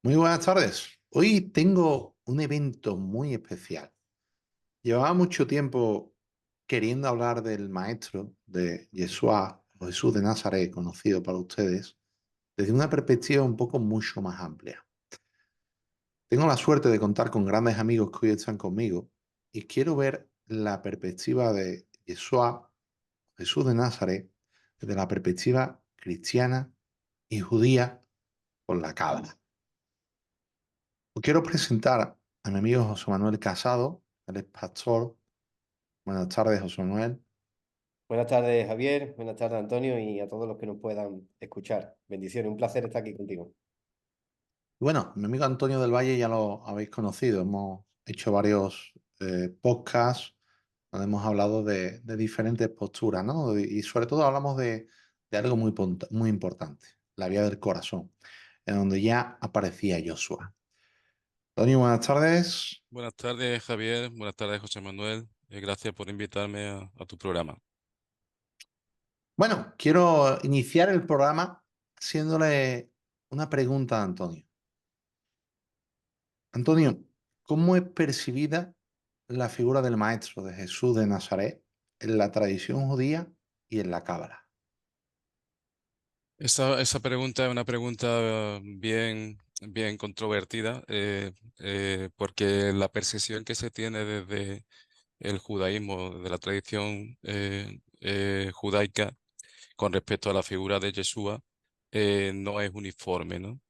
Muy buenas tardes. Hoy tengo un evento muy especial. Llevaba mucho tiempo queriendo hablar del maestro de Yeshua, o Jesús de Nazaret, conocido para ustedes, desde una perspectiva un poco mucho más amplia. Tengo la suerte de contar con grandes amigos que hoy están conmigo y quiero ver la perspectiva de Yeshua, Jesús de Nazaret, desde la perspectiva cristiana y judía con la Cábala. Os quiero presentar a mi amigo José Manuel Casado, él es pastor. Buenas tardes, José Manuel. Buenas tardes, Javier. Buenas tardes, Antonio, y a todos los que nos puedan escuchar. Bendiciones, un placer estar aquí contigo. Y bueno, mi amigo Antonio del Valle ya lo habéis conocido. Hemos hecho varios podcasts donde hemos hablado de diferentes posturas, ¿no? Y sobre todo hablamos de algo muy importante, la vía del corazón, en donde ya aparecía Joshua. Antonio, buenas tardes. Buenas tardes, Javier. Buenas tardes, José Manuel. Gracias por invitarme a tu programa. Bueno, quiero iniciar el programa haciéndole una pregunta a Antonio. Antonio, ¿cómo es percibida la figura del maestro de Jesús de Nazaret en la tradición judía y en la Cábala? Esa pregunta es una pregunta bien controvertida, porque la percepción que se tiene desde el judaísmo, de la tradición judaica, con respecto a la figura de Yeshua, no es uniforme, ¿no?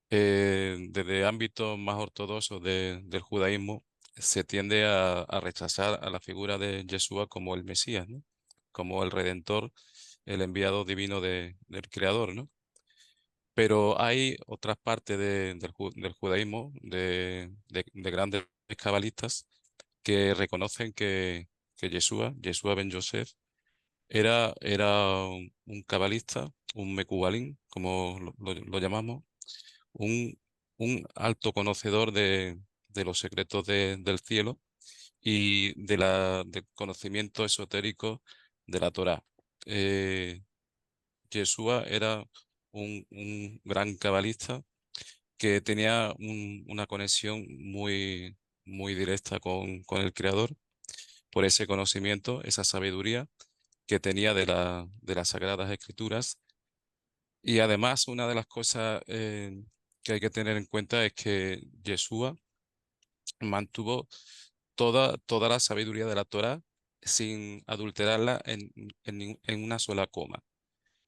Desde ámbitos más ortodoxos del judaísmo, se tiende a rechazar a la figura de Yeshua como el Mesías, ¿no? Como el Redentor, el enviado divino del Creador, ¿no? Pero hay otras partes del judaísmo, de grandes cabalistas, que reconocen que Yeshua ben Yosef, era un cabalista, un mecubalín, como lo llamamos, un, un alto conocedor de los secretos del cielo y del conocimiento esotérico de la Torá. Eh, Yeshua era un gran cabalista que tenía una conexión muy directa con el Creador por ese conocimiento, esa sabiduría que tenía de las Sagradas Escrituras. Y además, una de las cosas que hay que tener en cuenta es que Yeshua mantuvo toda la sabiduría de la Torá sin adulterarla en una sola coma.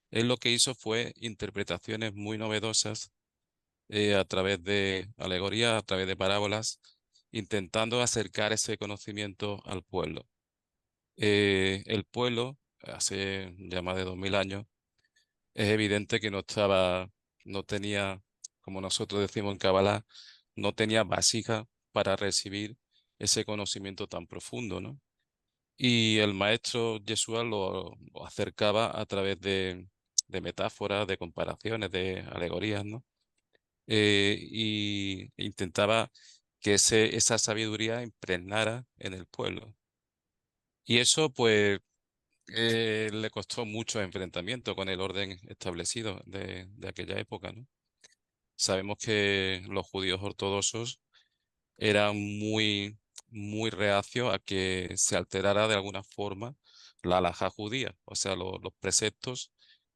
Él lo que hizo fue interpretaciones muy novedosas a través de alegorías, a través de parábolas, intentando acercar ese conocimiento al pueblo. El pueblo, hace ya más de 2000 años, es evidente que no tenía, como nosotros decimos en Kabbalah, no tenía vasija para recibir ese conocimiento tan profundo, ¿no? Y el maestro Yeshua lo acercaba a través de metáforas, de comparaciones, de alegorías, ¿no? Y intentaba que esa sabiduría impregnara en el pueblo. Y eso, pues, le costó mucho enfrentamiento con el orden establecido de aquella época, ¿no? Sabemos que los judíos ortodoxos eran muy reacios a que se alterara de alguna forma la halajá judía, o sea, los preceptos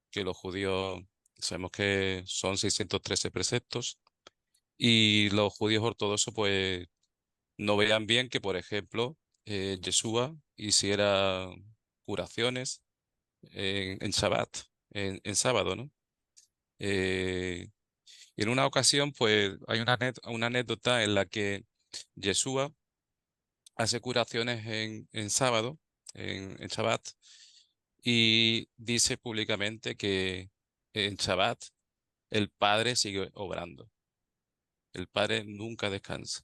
que los judíos, sabemos que son 613 preceptos, y los judíos ortodoxos pues no veían bien que, por ejemplo, Yeshua hiciera curaciones en Shabbat, en sábado, ¿no? Eh, y en una ocasión, pues, hay una anécdota en la que Yeshua hace curaciones en sábado, en Shabbat, y dice públicamente que en Shabbat el Padre sigue obrando. El Padre nunca descansa.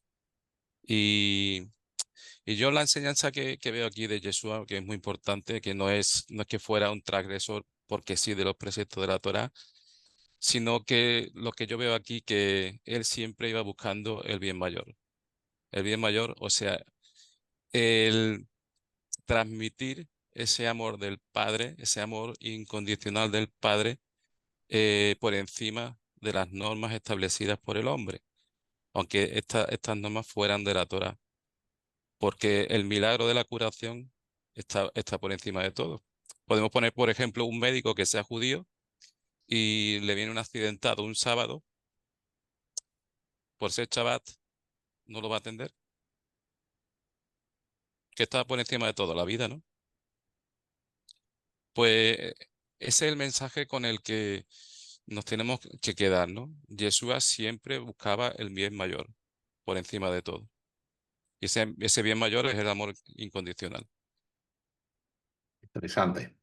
Y, y yo la enseñanza que veo aquí de Yeshua, que es muy importante, que no es que fuera un transgresor porque sí de los preceptos de la Torá, sino que lo que yo veo aquí, que él siempre iba buscando el bien mayor. El bien mayor, o sea, el transmitir ese amor del Padre, ese amor incondicional del Padre, por encima de las normas establecidas por el hombre, aunque estas normas fueran de la Torá, porque el milagro de la curación está por encima de todo. Podemos poner, por ejemplo, un médico que sea judío y le viene un accidentado un sábado, por ser Shabbat, no lo va a atender, que está por encima de todo, la vida, ¿no? Pues ese es el mensaje con el que nos tenemos que quedar, ¿no? Yeshua siempre buscaba el bien mayor por encima de todo. Y ese bien mayor es el amor incondicional. Interesante.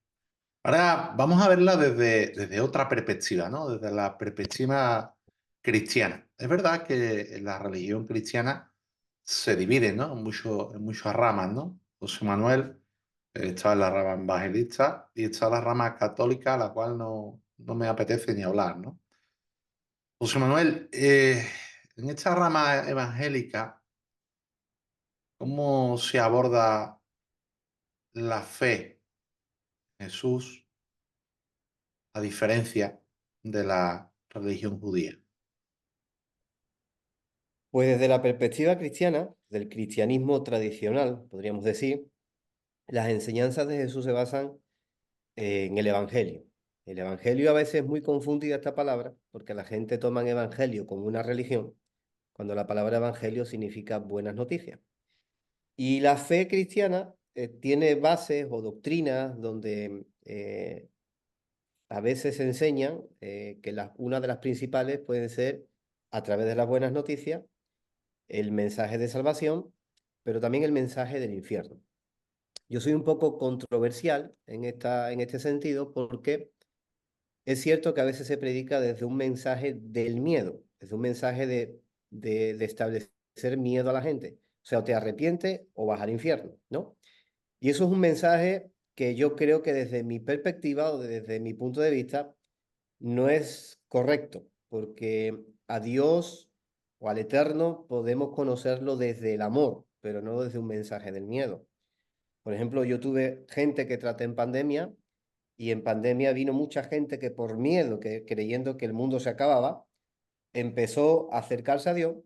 Ahora vamos a verla desde otra perspectiva, ¿no? Desde la perspectiva cristiana. Es verdad que la religión cristiana se divide, ¿no? En muchas ramas, ¿no? José Manuel está en la rama evangelista y está la rama católica, a la cual no me apetece ni hablar, ¿no? José Manuel, en esta rama evangélica, ¿cómo se aborda la fe en Jesús a diferencia de la religión judía? Pues desde la perspectiva cristiana, del cristianismo tradicional, podríamos decir, las enseñanzas de Jesús se basan en el Evangelio. El Evangelio a veces es muy confundida esta palabra, porque la gente toma el Evangelio como una religión, cuando la palabra Evangelio significa buenas noticias. Y la fe cristiana tiene bases o doctrinas donde a veces se enseñan que una de las principales pueden ser, a través de las buenas noticias, el mensaje de salvación, pero también el mensaje del infierno. Yo soy un poco controversial en este sentido porque es cierto que a veces se predica desde un mensaje del miedo, desde un mensaje de establecer miedo a la gente. O sea, o te arrepientes o vas al infierno, ¿no? Y eso es un mensaje que yo creo que desde mi perspectiva o desde mi punto de vista no es correcto, porque a Dios o al Eterno podemos conocerlo desde el amor, pero no desde un mensaje del miedo. Por ejemplo, yo tuve gente que traté en pandemia y en pandemia vino mucha gente que por miedo, que creyendo que el mundo se acababa, empezó a acercarse a Dios,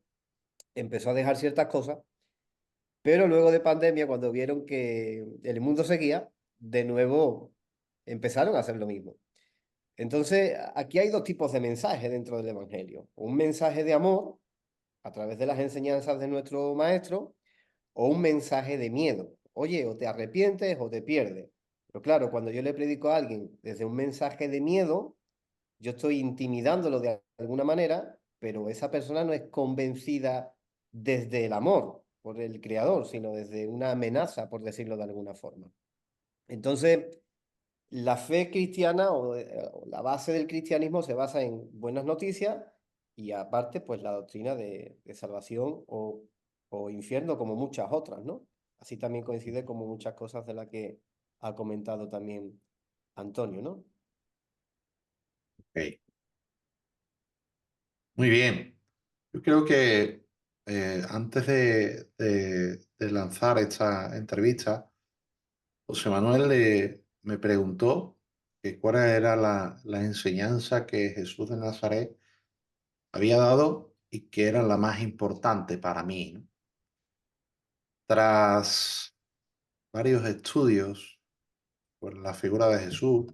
empezó a dejar ciertas cosas, pero luego de pandemia, cuando vieron que el mundo seguía, de nuevo empezaron a hacer lo mismo. Entonces, aquí hay dos tipos de mensajes dentro del Evangelio. Un mensaje de amor a través de las enseñanzas de nuestro maestro o un mensaje de miedo. Oye, o te arrepientes o te pierdes. Pero claro, cuando yo le predico a alguien desde un mensaje de miedo, yo estoy intimidándolo de alguna manera, pero esa persona no es convencida desde el amor por el creador, sino desde una amenaza, por decirlo de alguna forma. Entonces, la fe cristiana o la base del cristianismo se basa en buenas noticias y aparte, pues la doctrina de salvación o infierno, como muchas otras, ¿no? Así también coincide como muchas cosas de las que ha comentado también Antonio, ¿no? Ok. Muy bien. Yo creo que antes de lanzar esta entrevista, José Manuel me preguntó que cuál era la enseñanza que Jesús de Nazaret había dado y que era la más importante para mí, ¿no? Tras varios estudios por la figura de Jesús,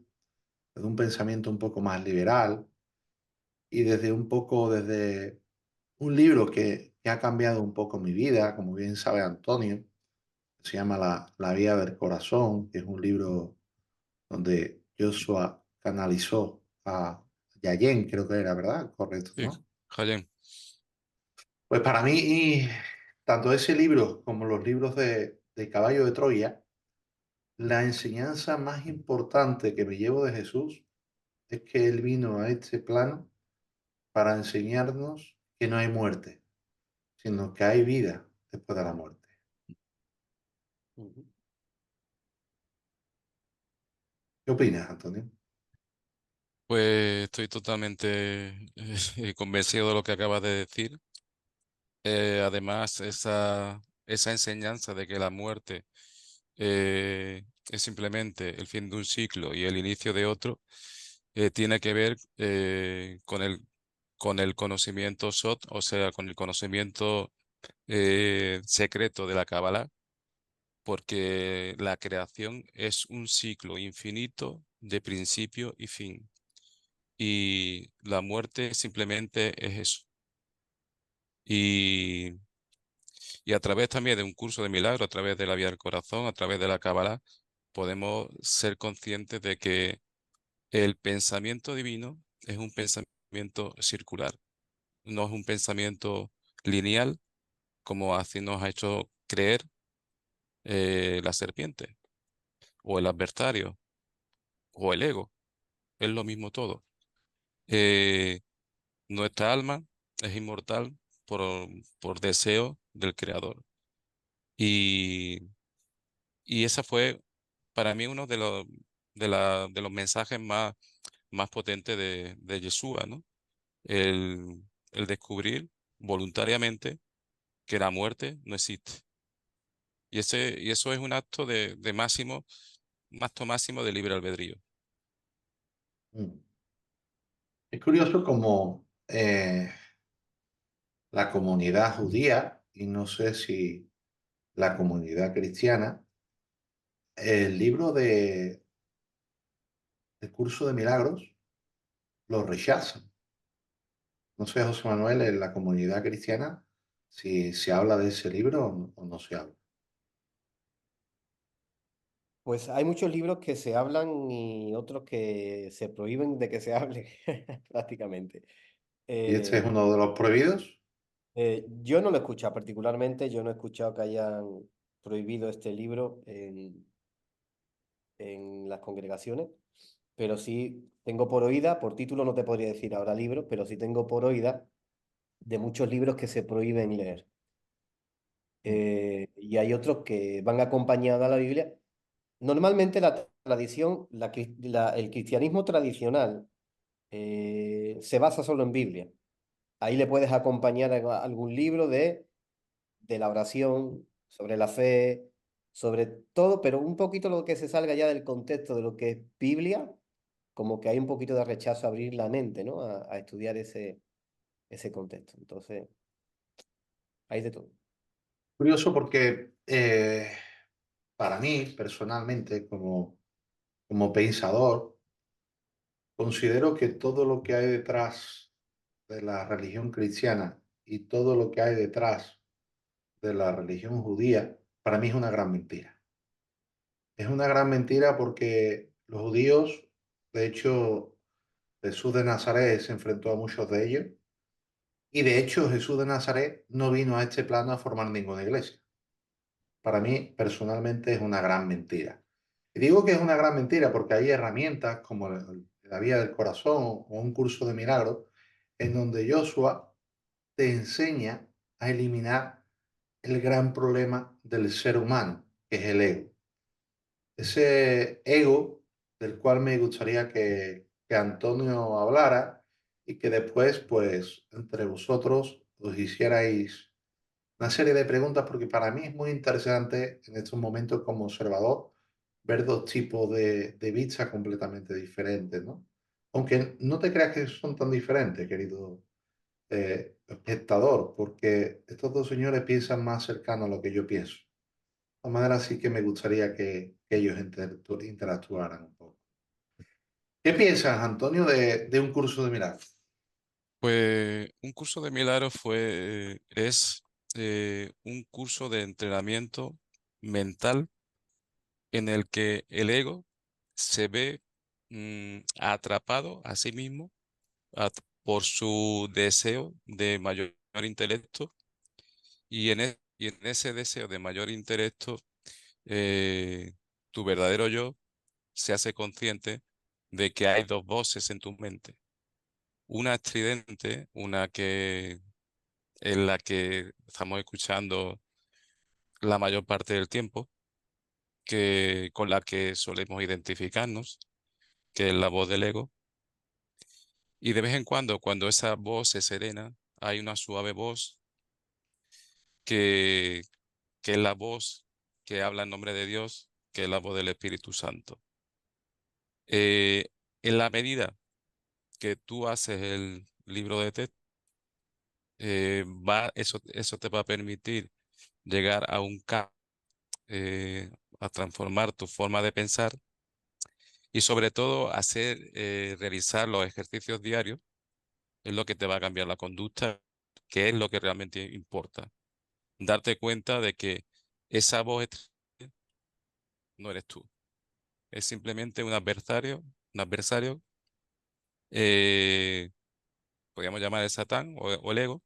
desde un pensamiento un poco más liberal y desde un libro que ha cambiado un poco mi vida, como bien sabe Antonio, se llama La Vía del Corazón, que es un libro donde Joshua canalizó a Yayen, creo que era, ¿verdad? Correcto, Sí, ¿no? Jayen. Pues para mí, tanto ese libro como los libros de Caballo de Troya, la enseñanza más importante que me llevo de Jesús es que Él vino a este plano para enseñarnos que no hay muerte, sino que hay vida después de la muerte. Ujú. ¿Qué opinas, Antonio? Pues estoy totalmente convencido de lo que acabas de decir. Además, esa enseñanza de que la muerte es simplemente el fin de un ciclo y el inicio de otro, tiene que ver con el con el conocimiento Sot, o sea, con el conocimiento secreto de la Cábala, porque la creación es un ciclo infinito de principio y fin. Y la muerte simplemente es eso. Y, y a través también de un curso de milagro, a través de la vía del corazón, a través de la Cábala, podemos ser conscientes de que el pensamiento divino es un pensamiento circular, no es un pensamiento lineal como así nos ha hecho creer la serpiente o el adversario o el ego. Es lo mismo todo. Eh, Nuestra alma es inmortal por, por deseo del Creador. Y, y esa fue para mí uno de los mensajes más potentes de Yeshua, ¿no? El descubrir voluntariamente que la muerte no existe. Y eso es un acto de máximo, acto máximo de libre albedrío. Mm. Es curioso como la comunidad judía, y no sé si la comunidad cristiana, el libro de Curso de Milagros lo rechazan. No sé, José Manuel, en la comunidad cristiana, si se habla de ese libro o no se habla. Pues hay muchos libros que se hablan y otros que se prohíben de que se hable, prácticamente. Y este es Eh, uno de los prohibidos. yo no lo he escuchado particularmente, yo no he escuchado que hayan prohibido este libro en las congregaciones, pero sí tengo por oída, por título no te podría decir ahora libros, pero sí tengo por oída de muchos libros que se prohíben leer. Mm, Y hay otros que van acompañados a la Biblia. Normalmente la tradición, el cristianismo tradicional se basa solo en Biblia. Ahí le puedes acompañar algún libro de la oración, sobre la fe, sobre todo, pero un poquito lo que se salga ya del contexto de lo que es Biblia, como que hay un poquito de rechazo a abrir la mente, ¿no? A estudiar ese contexto. Entonces, hay de todo. Curioso porque para mí, personalmente, como pensador, considero que todo lo que hay detrás de la religión cristiana y todo lo que hay detrás de la religión judía, para mí es una gran mentira. Es una gran mentira porque los judíos, de hecho, Jesús de Nazaret se enfrentó a muchos de ellos y de hecho Jesús de Nazaret no vino a este plano a formar ninguna iglesia. Para mí, personalmente, es una gran mentira. Y digo que es una gran mentira porque hay herramientas como la vía del corazón o un curso de milagros en donde Joshua te enseña a eliminar el gran problema del ser humano, que es el ego. Ese ego del cual me gustaría que Antonio hablara y que después, pues, entre vosotros os hicierais una serie de preguntas, porque para mí es muy interesante en estos momentos como observador ver dos tipos de vistas completamente diferentes, ¿no? Aunque no te creas que son tan diferentes, querido espectador, porque estos dos señores piensan más cercano a lo que yo pienso. De manera sí que me gustaría que ellos interactuaran un poco. ¿Qué piensas, Antonio, de un curso de milagros? Pues un curso de milagros es un curso de entrenamiento mental en el que el ego se ve atrapado a sí mismo por su deseo de mayor intelecto y en ese deseo de mayor intelecto tu verdadero yo se hace consciente de que hay dos voces en tu mente. Una estridente, una que en la que estamos escuchando la mayor parte del tiempo, que con la que solemos identificarnos, que es la voz del ego. Y de vez en cuando, cuando esa voz se serena, hay una suave voz que, que es la voz que habla en nombre de Dios, que es la voz del Espíritu Santo. Eh, en la medida que tú haces libro de texto, eso te va a permitir llegar a un cambio, a transformar tu forma de pensar y sobre todo realizar los ejercicios diarios es lo que te va a cambiar la conducta, que es lo que realmente importa. Darte cuenta de que esa voz no eres tú, es simplemente un adversario, eh, podríamos llamar el Satán o el ego,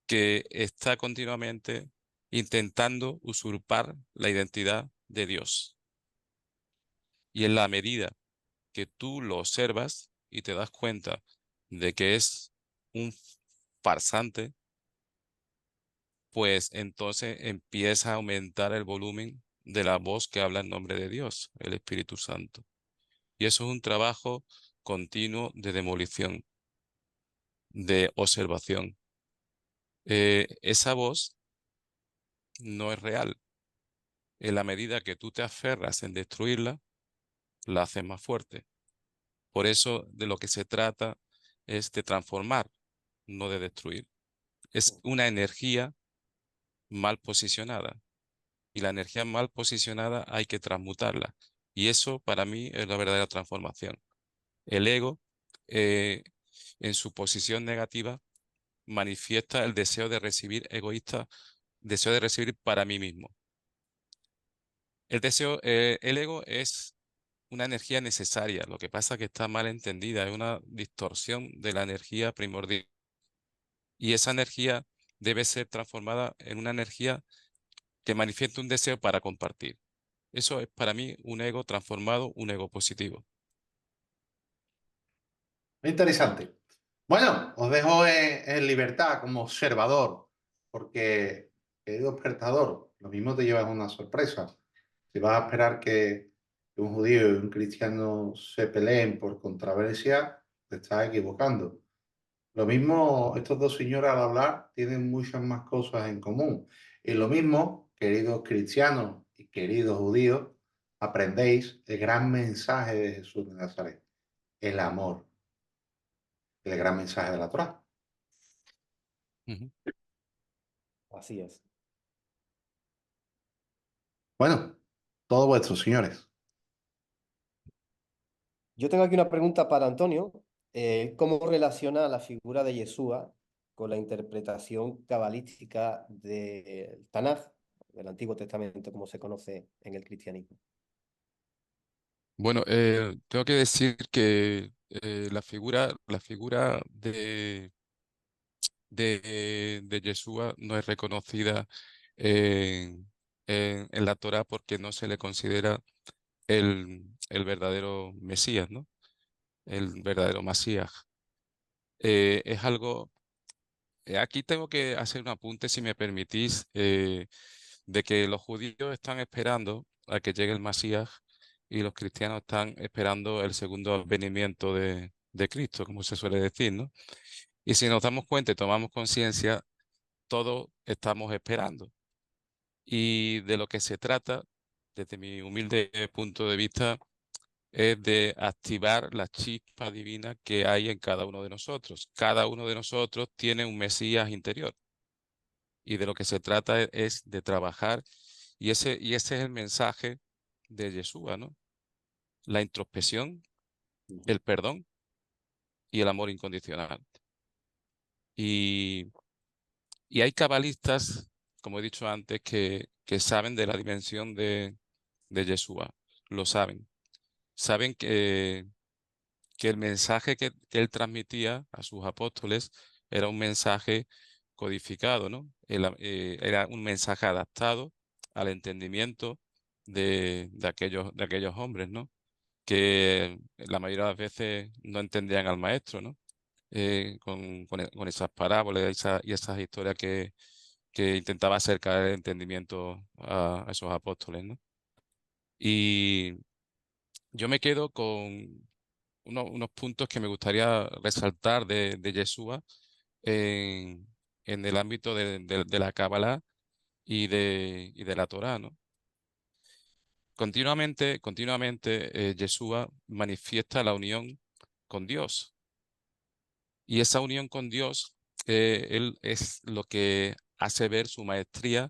que está continuamente intentando usurpar la identidad de Dios. Y en la medida que tú lo observas y te das cuenta de que es un farsante, pues entonces empieza a aumentar el volumen de la voz que habla en nombre de Dios, el Espíritu Santo. Y eso es un trabajo continuo de demolición, de observación. Esa voz no es real. En la medida que tú te aferras en destruirla, la haces más fuerte. Por eso de lo que se trata es de transformar, no de destruir. Es una energía mal posicionada y la energía mal posicionada hay que transmutarla. Y eso para mí es la verdadera transformación. El ego, eh, en su posición negativa, manifiesta el deseo de recibir egoísta, deseo de recibir para mí mismo. El ego es una energía necesaria, lo que pasa es que está mal entendida, es una distorsión de la energía primordial. Y esa energía debe ser transformada en una energía que manifieste un deseo para compartir. Eso es para mí un ego transformado, un ego positivo. Interesante. Bueno, os dejo en libertad como observador, porque, querido espectador, lo mismo te llevas una sorpresa. Si vas a esperar que un judío y un cristiano se peleen por controversia, te estás equivocando. Lo mismo, estos dos señores al hablar tienen muchas más cosas en común. Y lo mismo, queridos cristianos y queridos judíos, aprendéis el gran mensaje de Jesús de Nazaret, el amor, el gran mensaje de la Torá. Ujú. Así es. Bueno, todo vuestro, señores. Yo tengo aquí una pregunta para Antonio. ¿Cómo relaciona la figura de Yeshua con la interpretación cabalística del Tanaj, del Antiguo Testamento, como se conoce en el cristianismo? Bueno, tengo que decir que la figura de Yeshua no es reconocida en, en la Torá porque no se le considera el verdadero Mesías, ¿no? El verdadero Masías. Es algo, aquí tengo que hacer un apunte, si me permitís, de que los judíos están esperando a que llegue el Masías y los cristianos están esperando el segundo advenimiento de Cristo, como se suele decir, ¿no? Y si nos damos cuenta y tomamos conciencia, todos estamos esperando. Y de lo que se trata, desde mi humilde punto de vista, es de activar la chispa divina que hay en cada uno de nosotros. Cada uno de nosotros tiene un Mesías interior y de lo que se trata es de trabajar y ese es el mensaje de Yeshua, ¿no? La introspección, el perdón y el amor incondicional. Y, y hay cabalistas, como he dicho antes, que saben de la dimensión de Yeshua, lo saben. Saben que el mensaje que él transmitía a sus apóstoles era un mensaje codificado, ¿no? Era un mensaje adaptado al entendimiento de aquellos hombres, ¿no? Que la mayoría de las veces no entendían al maestro, ¿no? Con esas parábolas y esas historias que intentaba acercar el entendimiento a esos apóstoles, ¿no? Y yo me quedo con unos puntos que me gustaría resaltar de Yeshua en, en el ámbito de la Cábala y de la Torá, ¿no? Continuamente, Yeshua manifiesta la unión con Dios. Y esa unión con Dios, él es lo que hace ver su maestría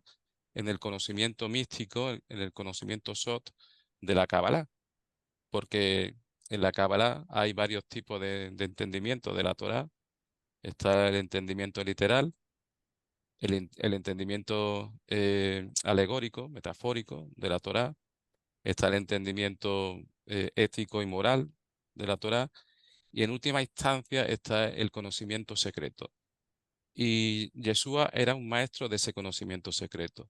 en el conocimiento místico, en el conocimiento Sot de la Kabbalah, porque en la Kabbalah hay varios tipos de entendimiento de la Torá. Está el entendimiento literal, el entendimiento alegórico, metafórico de la Torá. Está el entendimiento ético y moral de la Torá. Y en última instancia está el conocimiento secreto. Y Yeshua era un maestro de ese conocimiento secreto.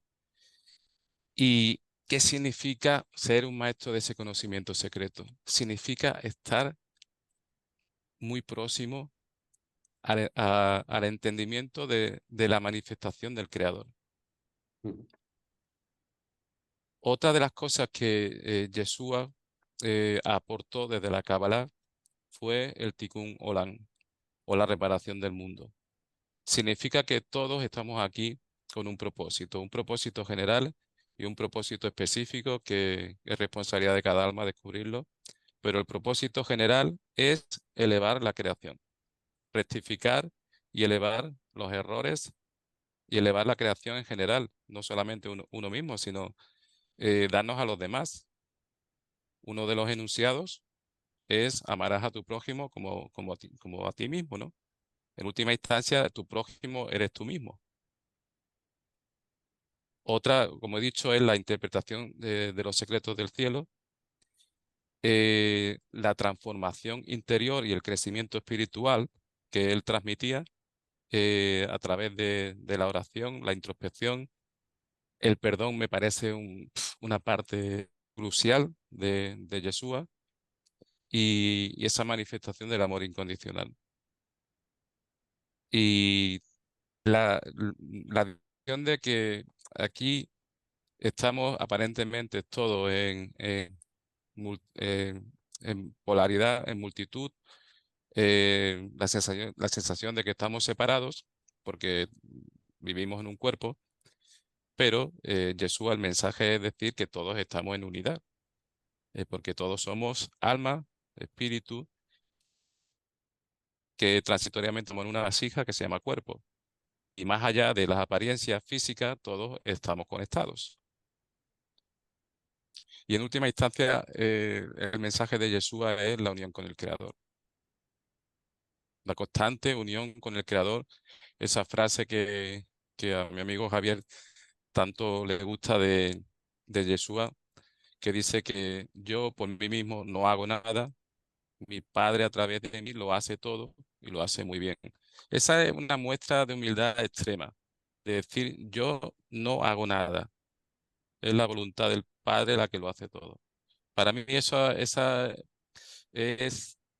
¿Y qué significa ser un maestro de ese conocimiento secreto? Significa estar muy próximo al entendimiento de la manifestación del Creador. Mm. Otra de las cosas que Yeshua aportó desde la Kabbalah fue el Tikkun Olam, o la reparación del mundo. Significa que todos estamos aquí con un propósito general y un propósito específico que es responsabilidad de cada alma descubrirlo, pero el propósito general es elevar la creación, rectificar y elevar los errores y elevar la creación en general, no solamente uno mismo, sino darnos a los demás. Uno de los enunciados es amarás a tu prójimo como a ti mismo, ¿no? En última instancia, tu prójimo eres tú mismo. Otra, como he dicho, es la interpretación de los secretos del cielo, la transformación interior y el crecimiento espiritual que él transmitía a través de la oración, la introspección. El perdón me parece una parte crucial de Yeshua y esa manifestación del amor incondicional. Y la visión de que aquí estamos aparentemente todos en polaridad, en multitud, la sensación de que estamos separados porque vivimos en un cuerpo, pero Yeshua, el mensaje es decir que todos estamos en unidad, porque todos somos alma, espíritu, que transitoriamente somos en una vasija que se llama cuerpo. Y más allá de las apariencias físicas, todos estamos conectados. Y en última instancia, el mensaje de Yeshua es la unión con el Creador. La constante unión con el Creador, esa frase que a mi amigo Javier tanto le gusta de Yeshua, que dice que yo por mí mismo no hago nada, mi Padre a través de mí lo hace todo y lo hace muy bien. Esa es una muestra de humildad extrema, de decir yo no hago nada, es la voluntad del Padre la que lo hace todo. Para mí esa es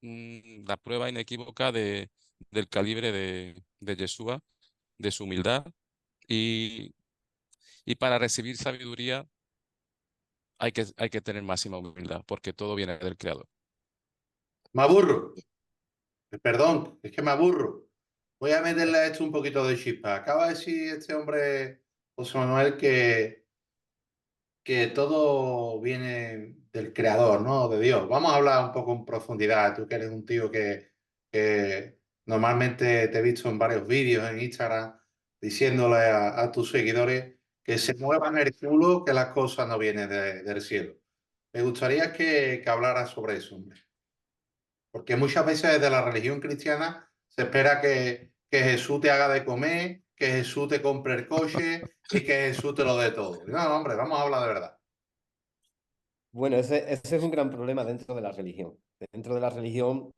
la prueba inequívoca del calibre de Yeshua, de su humildad. Y, y para recibir sabiduría hay que tener máxima humildad, porque todo viene del Creador. Me aburro. Perdón, es que me aburro. Voy a meterle a esto un poquito de chispa. Acaba de decir este hombre, José Manuel, que todo viene del creador, ¿no? De Dios. Vamos a hablar un poco en profundidad. Tú que eres un tío que normalmente te he visto en varios vídeos en Instagram diciéndole a tus seguidores que se muevan el culo, que las cosas no vienen del cielo. Me gustaría que hablaras sobre eso, hombre. Porque muchas veces desde la religión cristiana se espera que Jesús te haga de comer, que Jesús te compre el coche y que Jesús te lo dé todo. No, no, hombre, vamos a hablar de verdad. Bueno, ese es un gran problema dentro de la religión. Dentro de la religión,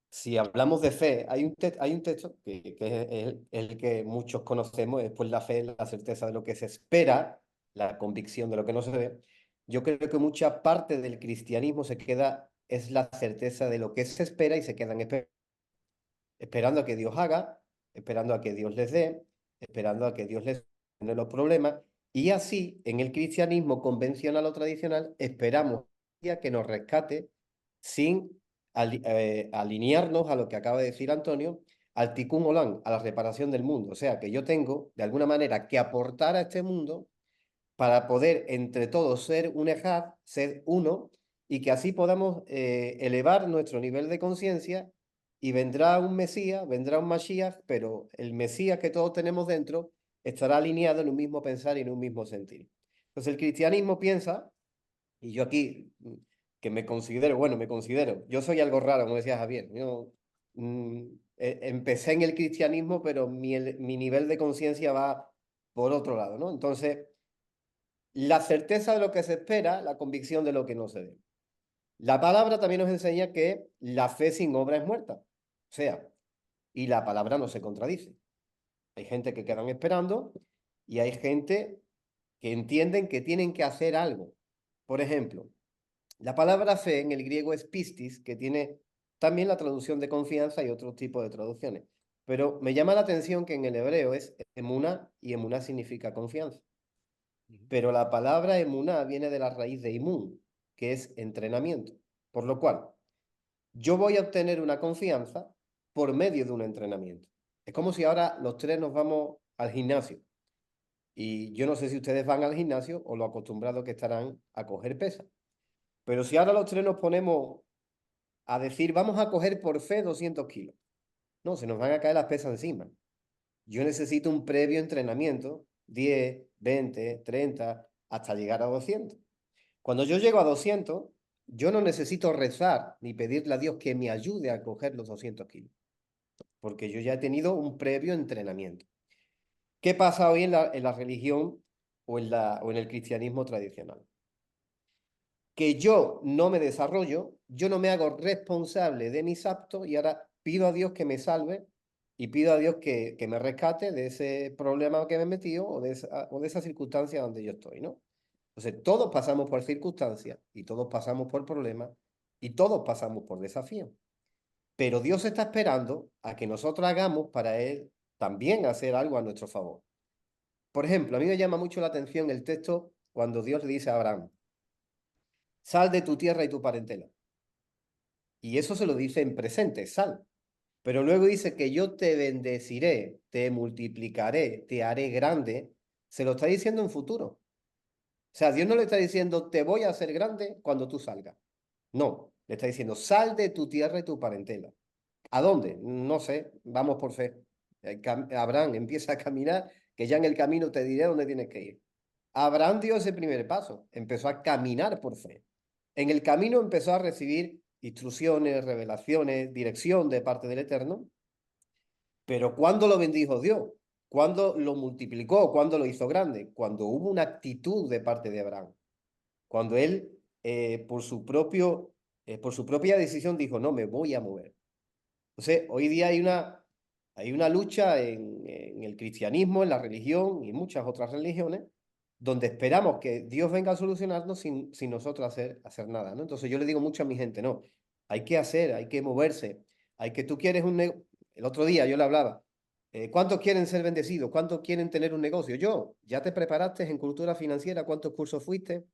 si hablamos de fe, hay un texto que es el que muchos conocemos, es pues la fe, la certeza de lo que se espera, la convicción de lo que no se ve. Yo creo que mucha parte del cristianismo es la certeza de lo que se espera y se quedan esperando a que Dios haga, esperando a que Dios les dé, esperando a que Dios les solucione los problemas. Y así, en el cristianismo convencional o tradicional, esperamos a que nos rescate sin alinearnos a lo que acaba de decir Antonio, al tikkun olam, a la reparación del mundo. O sea, que yo tengo, de alguna manera, que aportar a este mundo para poder entre todos ser un ejad, ser uno, y que así podamos elevar nuestro nivel de conciencia y vendrá un Mesías, vendrá un Mashiach, pero el Mesías que todos tenemos dentro estará alineado en un mismo pensar y en un mismo sentir. Entonces el cristianismo piensa, y yo aquí, que me considero, bueno, me considero, yo soy algo raro, como decía Javier, yo empecé en el cristianismo, pero mi nivel de conciencia va por otro lado, ¿no? Entonces, la certeza de lo que se espera, la convicción de lo que no se ve. La palabra también nos enseña que la fe sin obra es muerta. O sea, y la palabra no se contradice. Hay gente que quedan esperando y hay gente que entienden que tienen que hacer algo. Por ejemplo, la palabra fe en el griego es pistis, que tiene también la traducción de confianza y otro tipo de traducciones. Pero me llama la atención que en el hebreo es emuná y emuná significa confianza. Pero la palabra emuná viene de la raíz de imun, que es entrenamiento. Por lo cual, yo voy a obtener una confianza por medio de un entrenamiento. Es como si ahora los tres nos vamos al gimnasio. Y yo no sé si ustedes van al gimnasio o lo acostumbrados que estarán a coger pesas. Pero si ahora los tres nos ponemos a decir, vamos a coger por fe 200 kilos. No, se nos van a caer las pesas encima. Yo necesito un previo entrenamiento, 10, 20, 30, hasta llegar a 200. Cuando yo llego a 200, yo no necesito rezar ni pedirle a Dios que me ayude a coger los 200 kilos, porque yo ya he tenido un previo entrenamiento. ¿Qué pasa hoy en la religión o en el cristianismo tradicional? Que yo no me desarrollo, yo no me hago responsable de mis actos y ahora pido a Dios que me salve y pido a Dios que me rescate de ese problema que me he metido o de esa circunstancia donde yo estoy, ¿no? Entonces, todos pasamos por circunstancias y todos pasamos por problemas y todos pasamos por desafíos. Pero Dios está esperando a que nosotros hagamos para Él también hacer algo a nuestro favor. Por ejemplo, a mí me llama mucho la atención el texto cuando Dios le dice a Abraham, sal de tu tierra y tu parentela. Y eso se lo dice en presente, sal. Pero luego dice que yo te bendeciré, te multiplicaré, te haré grande. Se lo está diciendo en futuro. O sea, Dios no le está diciendo, te voy a hacer grande cuando tú salgas. No, le está diciendo, sal de tu tierra y tu parentela. ¿A dónde? No sé, vamos por fe. Abraham empieza a caminar, que ya en el camino te diré dónde tienes que ir. Abraham dio ese primer paso, empezó a caminar por fe. En el camino empezó a recibir instrucciones, revelaciones, dirección de parte del Eterno. Pero ¿cuándo lo bendijo Dios? ¿Cuándo lo multiplicó? ¿Cuándo lo hizo grande? Cuando hubo una actitud de parte de Abraham. Cuando él, por su propia decisión, dijo, no, me voy a mover. Entonces, hoy día hay una lucha en el cristianismo, en la religión y muchas otras religiones, donde esperamos que Dios venga a solucionarnos sin nosotros hacer nada, ¿no? Entonces yo le digo mucho a mi gente, no, hay que hacer, hay que moverse, tú quieres el otro día yo le hablaba, ¿cuántos quieren ser bendecidos? ¿Cuántos quieren tener un negocio? Yo, ¿ya te preparaste en cultura financiera? ¿Cuántos cursos fuiste?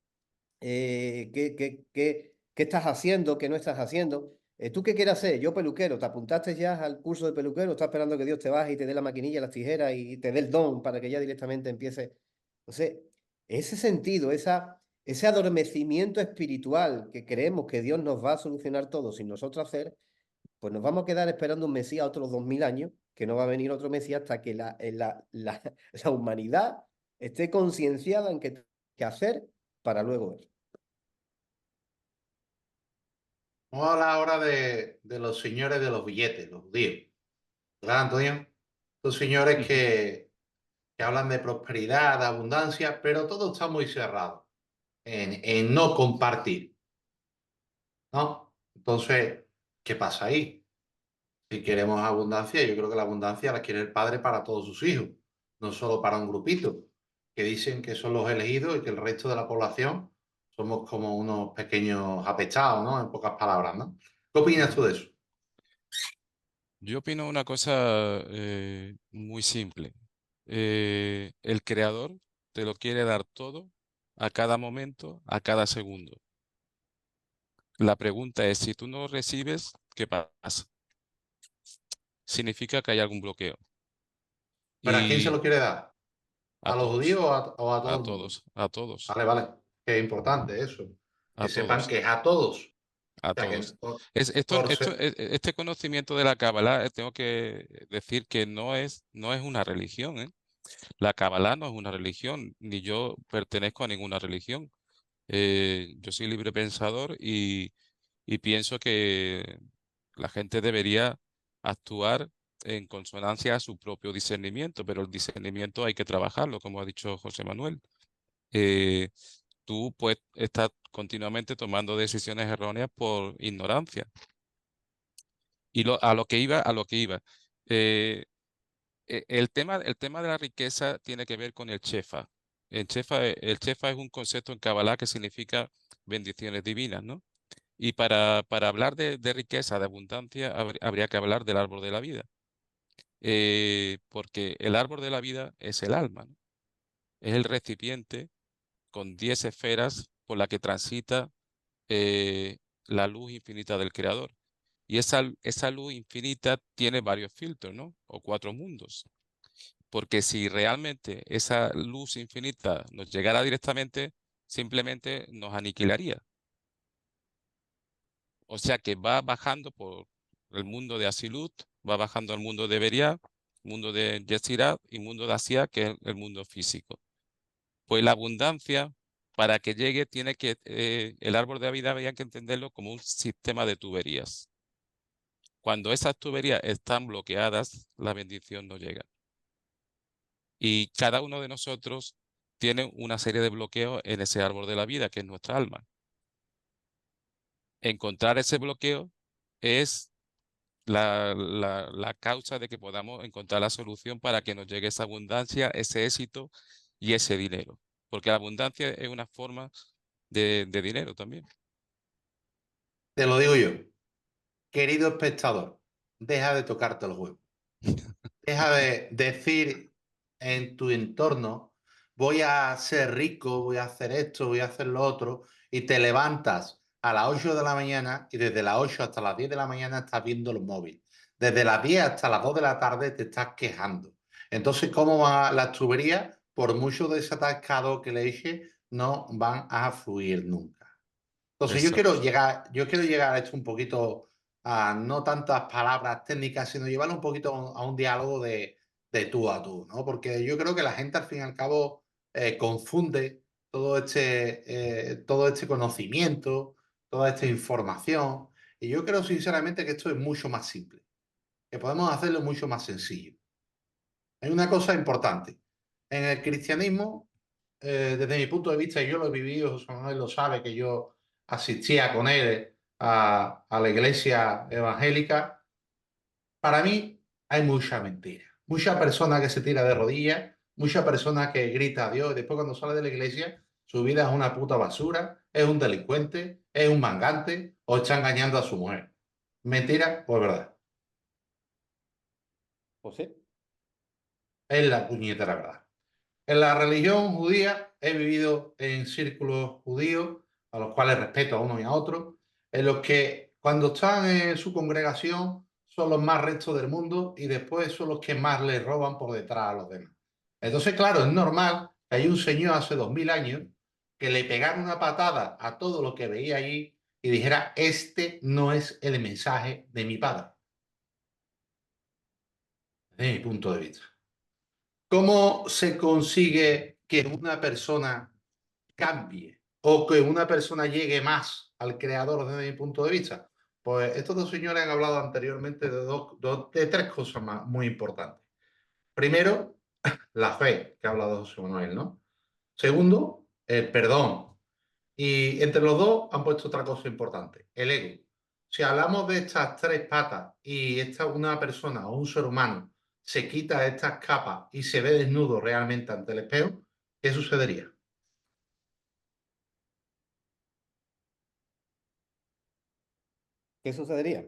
¿Qué estás haciendo? ¿Qué no estás haciendo? ¿Tú qué quieres hacer? Yo peluquero. ¿Te apuntaste ya al curso de peluquero? ¿Estás esperando que Dios te baje y te dé la maquinilla, las tijeras y te dé el don para que ya directamente empiece? Entonces, ese sentido, ese adormecimiento espiritual que creemos que Dios nos va a solucionar todo sin nosotros hacer, pues nos vamos a quedar esperando un Mesías otros 2000 años, que no va a venir otro Mesías hasta que la humanidad esté concienciada en qué hacer para luego ver. Vamos a hablar ahora de los señores de los billetes, los judíos. ¿Verdad, Antonio? Los señores que hablan de prosperidad, de abundancia, pero todo está muy cerrado en no compartir, ¿no? Entonces, ¿qué pasa ahí? Si queremos abundancia, yo creo que la abundancia la quiere el padre para todos sus hijos, no solo para un grupito, que dicen que son los elegidos y que el resto de la población somos como unos pequeños apestados, ¿no? En pocas palabras, ¿no? ¿Qué opinas tú de eso? Yo opino una cosa muy simple. El creador te lo quiere dar todo a cada momento, a cada segundo. La pregunta es, si tú no recibes, ¿qué pasa? Significa que hay algún bloqueo. ¿Pero a quién se Y lo quiere dar? a ¿A los judíos todos, o a todo a el mundo? todos, a todos, Vale, vale. Que es importante eso. a Que sepan todos. que es a todos. a O sea que todos. Este conocimiento de la Kabbalah, tengo que decir que no es una religión, ¿eh? La Kabbalah no es una religión, ni yo pertenezco a ninguna religión. Yo soy libre pensador y pienso que la gente debería actuar en consonancia a su propio discernimiento, pero el discernimiento hay que trabajarlo, como ha dicho José Manuel. Eh, Tú puedes estar continuamente tomando decisiones erróneas por ignorancia. Y a lo que iba. Eh, el tema de la riqueza tiene que ver con el chefa. El chefa es un concepto en Kabbalah que significa bendiciones divinas, ¿no? Y para hablar de riqueza, de abundancia, habría que hablar del árbol de la vida. Porque el árbol de la vida es el alma, ¿no? Es el recipiente con 10 esferas por la que transita eh, la luz infinita del Creador. Y esa luz infinita tiene varios filtros, ¿no? O 4 mundos. Porque si realmente esa luz infinita nos llegara directamente, simplemente nos aniquilaría. O sea que va bajando por el mundo de Asilut, va bajando al mundo de Beria, mundo de Yezirat y mundo de Asia, que es el mundo físico. Pues la abundancia, para que llegue, el árbol de la vida había que entenderlo como un sistema de tuberías. Cuando esas tuberías están bloqueadas, la bendición no llega. Y cada uno de nosotros tiene una serie de bloqueos en ese árbol de la vida, que es nuestra alma. Encontrar ese bloqueo es la causa de que podamos encontrar la solución para que nos llegue esa abundancia, ese éxito y ese dinero. Porque la abundancia es una forma de dinero también. te lo digo yo. Querido espectador, deja de tocarte los huevos. Deja de decir en tu entorno, voy a ser rico, voy a hacer esto, voy a hacer lo otro, y te levantas a las 8 de la mañana y desde las 8 hasta las 10 de la mañana estás viendo los móviles. Desde las 10 hasta las 2 de la tarde te estás quejando. Entonces, ¿cómo van las tuberías? Por mucho desatascado que le eche, no van a fluir nunca. Entonces Exacto. yo quiero llegar a esto un poquito a no tantas palabras técnicas, sino llevarlo un poquito a un diálogo de tú a tú, ¿no? Porque yo creo que la gente al fin y al cabo confunde todo este conocimiento, toda esta información. Y yo creo sinceramente que esto es mucho más simple, que podemos hacerlo mucho más sencillo. Hay una cosa importante. En el cristianismo, desde mi punto de vista, y yo lo he vivido, José Manuel lo sabe, que yo asistía con él a la iglesia evangélica. Para mí hay mucha mentira. Mucha persona que se tira de rodillas, mucha persona que grita a Dios y después cuando sale de la iglesia, su vida es una puta basura, es un delincuente, es un mangante o está engañando a su mujer. ¿Mentira o es verdad? José, Es la puñetera verdad. En la religión judía he vivido en círculos judíos, a los cuales respeto a uno y a otro, en los que cuando están en su congregación son los más rectos del mundo y después son los que más les roban por detrás a los demás. Entonces, claro, es normal que hay un señor hace 2000 años que le pegara una patada a todo lo que veía allí y dijera, este no es el mensaje de mi padre, desde mi punto de vista. ¿Cómo se consigue que una persona cambie o que una persona llegue más al creador desde mi punto de vista? Pues estos dos señores han hablado anteriormente de tres cosas más muy importantes. Primero, la fe, que ha hablado José Manuel, ¿no? Segundo, el perdón. Y entre los dos han puesto otra cosa importante, el ego. Si hablamos de estas tres patas y una persona o un ser humano se quita estas capas y se ve desnudo realmente ante el espejo, ¿qué sucedería? ¿qué sucedería?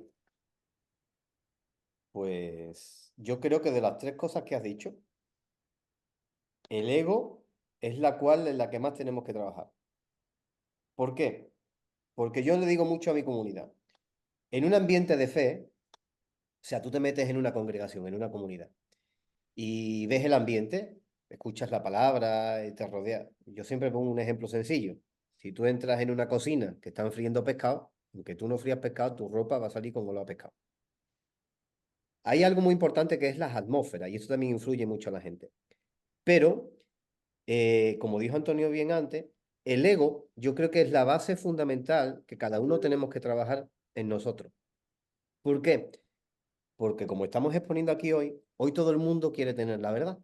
Pues yo creo que de las tres cosas que has dicho, el ego es la que más tenemos que trabajar. ¿Por qué? Porque yo le digo mucho a mi comunidad. En un ambiente de fe, o sea, tú te metes en una congregación, en una comunidad, y ves el ambiente, escuchas la palabra, y te rodea. Yo siempre pongo un ejemplo sencillo. Si tú entras en una cocina que están friendo pescado, Aunque tú no frías pescado, tu ropa va a salir como lo ha pescado. Hay algo muy importante que es las atmósferas, y eso también influye mucho a la gente. Pero, como dijo Antonio bien antes, el ego yo creo que es la base fundamental que cada uno tenemos que trabajar en nosotros. ¿Por qué? Porque como estamos exponiendo aquí hoy todo el mundo quiere tener la verdad.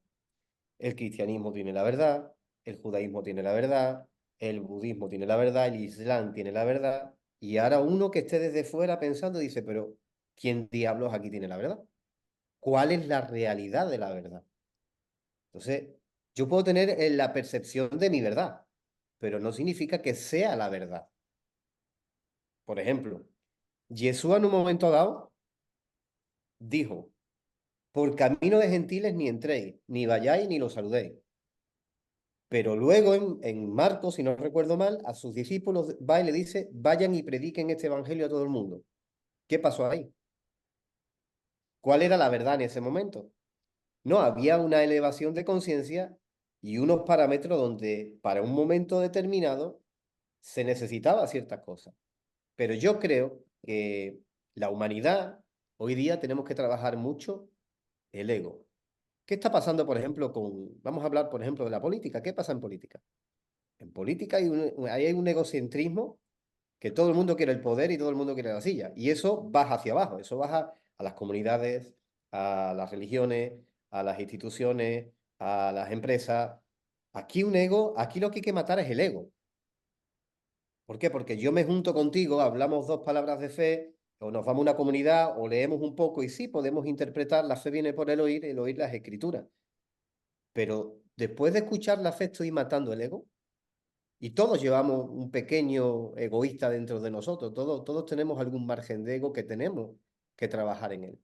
El cristianismo tiene la verdad, el judaísmo tiene la verdad, el budismo tiene la verdad, el islam tiene la verdad, y ahora uno que esté desde fuera pensando dice, pero ¿quién diablos aquí tiene la verdad? ¿Cuál es la realidad de la verdad? Entonces, yo puedo tener la percepción de mi verdad, pero no significa que sea la verdad. Por ejemplo, Jesús en un momento dado dijo, por camino de gentiles ni entréis, ni vayáis ni los saludéis. Pero luego en Marcos, si no recuerdo mal, a sus discípulos va y le dice, vayan y prediquen este evangelio a todo el mundo. ¿Qué pasó ahí? ¿Cuál era la verdad en ese momento? No, había una elevación de conciencia y unos parámetros donde para un momento determinado se necesitaba ciertas cosas. Pero yo creo que la humanidad, hoy día tenemos que trabajar mucho el ego. ¿Qué está pasando, por ejemplo, vamos a hablar, por ejemplo, de la política? ¿Qué pasa en política? En política hay un egocentrismo que todo el mundo quiere el poder y todo el mundo quiere la silla. Y eso baja hacia abajo, eso baja a las comunidades, a las religiones, a las instituciones, a las empresas. Aquí lo que hay que matar es el ego. ¿Por qué? Porque yo me junto contigo, hablamos dos palabras de fe, o nos vamos a una comunidad, o leemos un poco, y sí, podemos interpretar, la fe viene por el oír las escrituras. Pero después de escuchar la fe estoy matando el ego. Y todos llevamos un pequeño egoísta dentro de nosotros, todos tenemos algún margen de ego que tenemos que trabajar en él.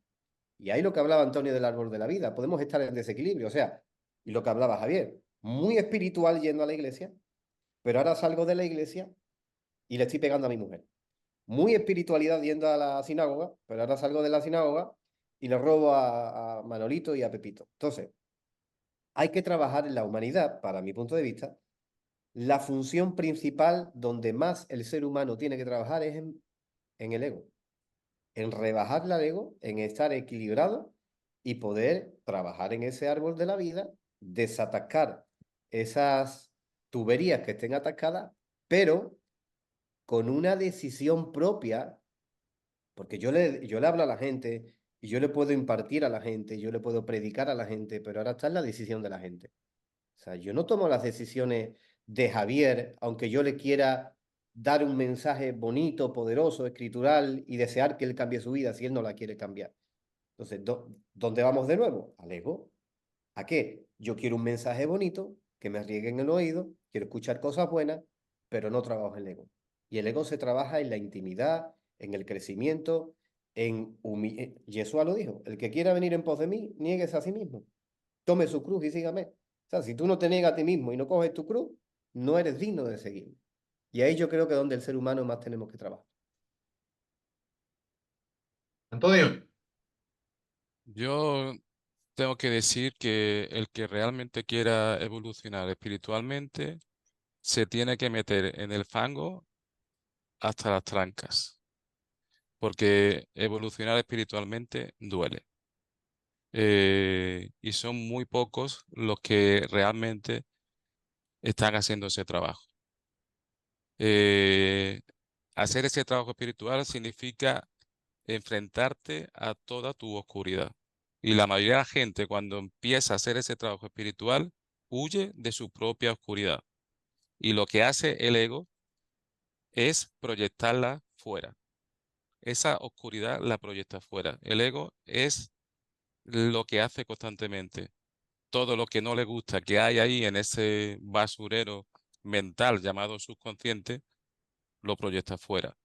Y ahí lo que hablaba Antonio del árbol de la vida, podemos estar en desequilibrio, o sea, y lo que hablaba Javier, muy espiritual yendo a la iglesia, pero ahora salgo de la iglesia y le estoy pegando a mi mujer. Muy espiritualidad yendo a la sinagoga, pero ahora salgo de la sinagoga y le robo a Manolito y a Pepito. Entonces, hay que trabajar en la humanidad, para mi punto de vista. La función principal donde más el ser humano tiene que trabajar es en el ego, en rebajar el ego, en estar equilibrado y poder trabajar en ese árbol de la vida, desatascar esas tuberías que estén atascadas, pero con una decisión propia, porque yo le hablo a la gente y yo le puedo impartir a la gente, yo le puedo predicar a la gente, pero ahora está en la decisión de la gente. O sea, yo no tomo las decisiones de Javier, aunque yo le quiera dar un mensaje bonito, poderoso, escritural y desear que él cambie su vida si él no la quiere cambiar. Entonces, ¿dónde vamos de nuevo? Al ego. ¿A qué? Yo quiero un mensaje bonito, que me riegue en el oído, quiero escuchar cosas buenas, pero no trabajo el ego. Y el ego se trabaja en la intimidad, en el crecimiento, Yeshua lo dijo, el que quiera venir en pos de mí, niéguese a sí mismo. Tome su cruz y sígame. O sea, si tú no te niegas a ti mismo y no coges tu cruz, no eres digno de seguir. Y ahí yo creo que es donde el ser humano más tenemos que trabajar. Antonio, Yo tengo que decir que el que realmente quiera evolucionar espiritualmente se tiene que meter en el fango hasta las trancas, porque evolucionar espiritualmente duele. Y son muy pocos los que realmente están haciendo ese trabajo. Eh, Hacer ese trabajo espiritual significa enfrentarte a toda tu oscuridad. Y la mayoría de la gente cuando empieza a hacer ese trabajo espiritual huye de su propia oscuridad. Y lo que hace el ego es proyectarla fuera. Esa oscuridad la proyecta fuera. El ego es lo que hace constantemente. Todo lo que no le gusta que hay ahí en ese basurero mental llamado subconsciente, lo proyecta fuera.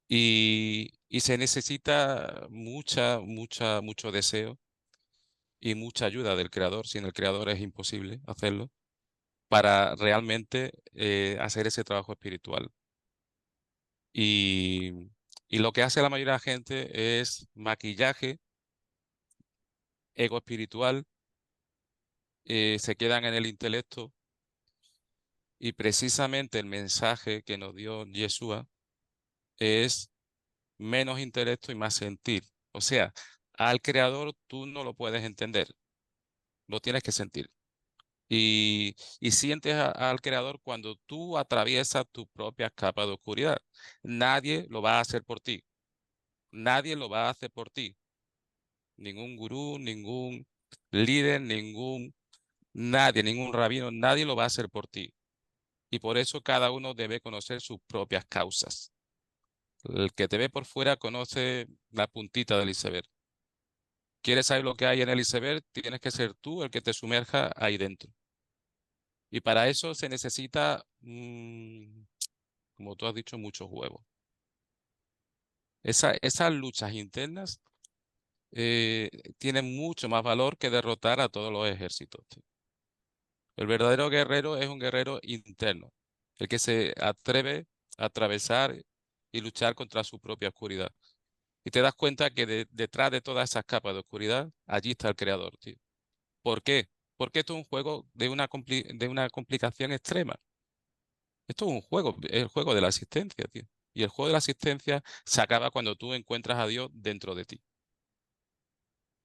Y se necesita mucho deseo y mucha ayuda del creador. Sin el creador es imposible hacerlo para realmente hacer ese trabajo espiritual. Y, y lo que hace la mayoría de la gente es maquillaje, ego espiritual, se quedan en el intelecto y precisamente el mensaje que nos dio Yeshua es menos intelecto y más sentir. O sea, al creador tú no lo puedes entender, lo tienes que sentir. Y sientes al creador cuando tú atraviesas tu propia capa de oscuridad. Nadie lo va a hacer por ti. Nadie lo va a hacer por ti. Ningún gurú, ningún líder, nadie, ningún rabino, nadie lo va a hacer por ti. Y por eso cada uno debe conocer sus propias causas. El que te ve por fuera conoce la puntita del iceberg. ¿Quieres saber lo que hay en el iceberg? Tienes que ser tú el que te sumerja ahí dentro. Y para eso se necesita, como tú has dicho, muchos huevos. Esas luchas internas tienen mucho más valor que derrotar a todos los ejércitos, tío. El verdadero guerrero es un guerrero interno, el que se atreve a atravesar y luchar contra su propia oscuridad. Y te das cuenta que detrás de todas esas capas de oscuridad, allí está el creador, tío. ¿Por qué? Porque esto es un juego de una complicación extrema. Esto es un juego, es el juego de la existencia, tío. Y el juego de la existencia se acaba cuando tú encuentras a Dios dentro de ti.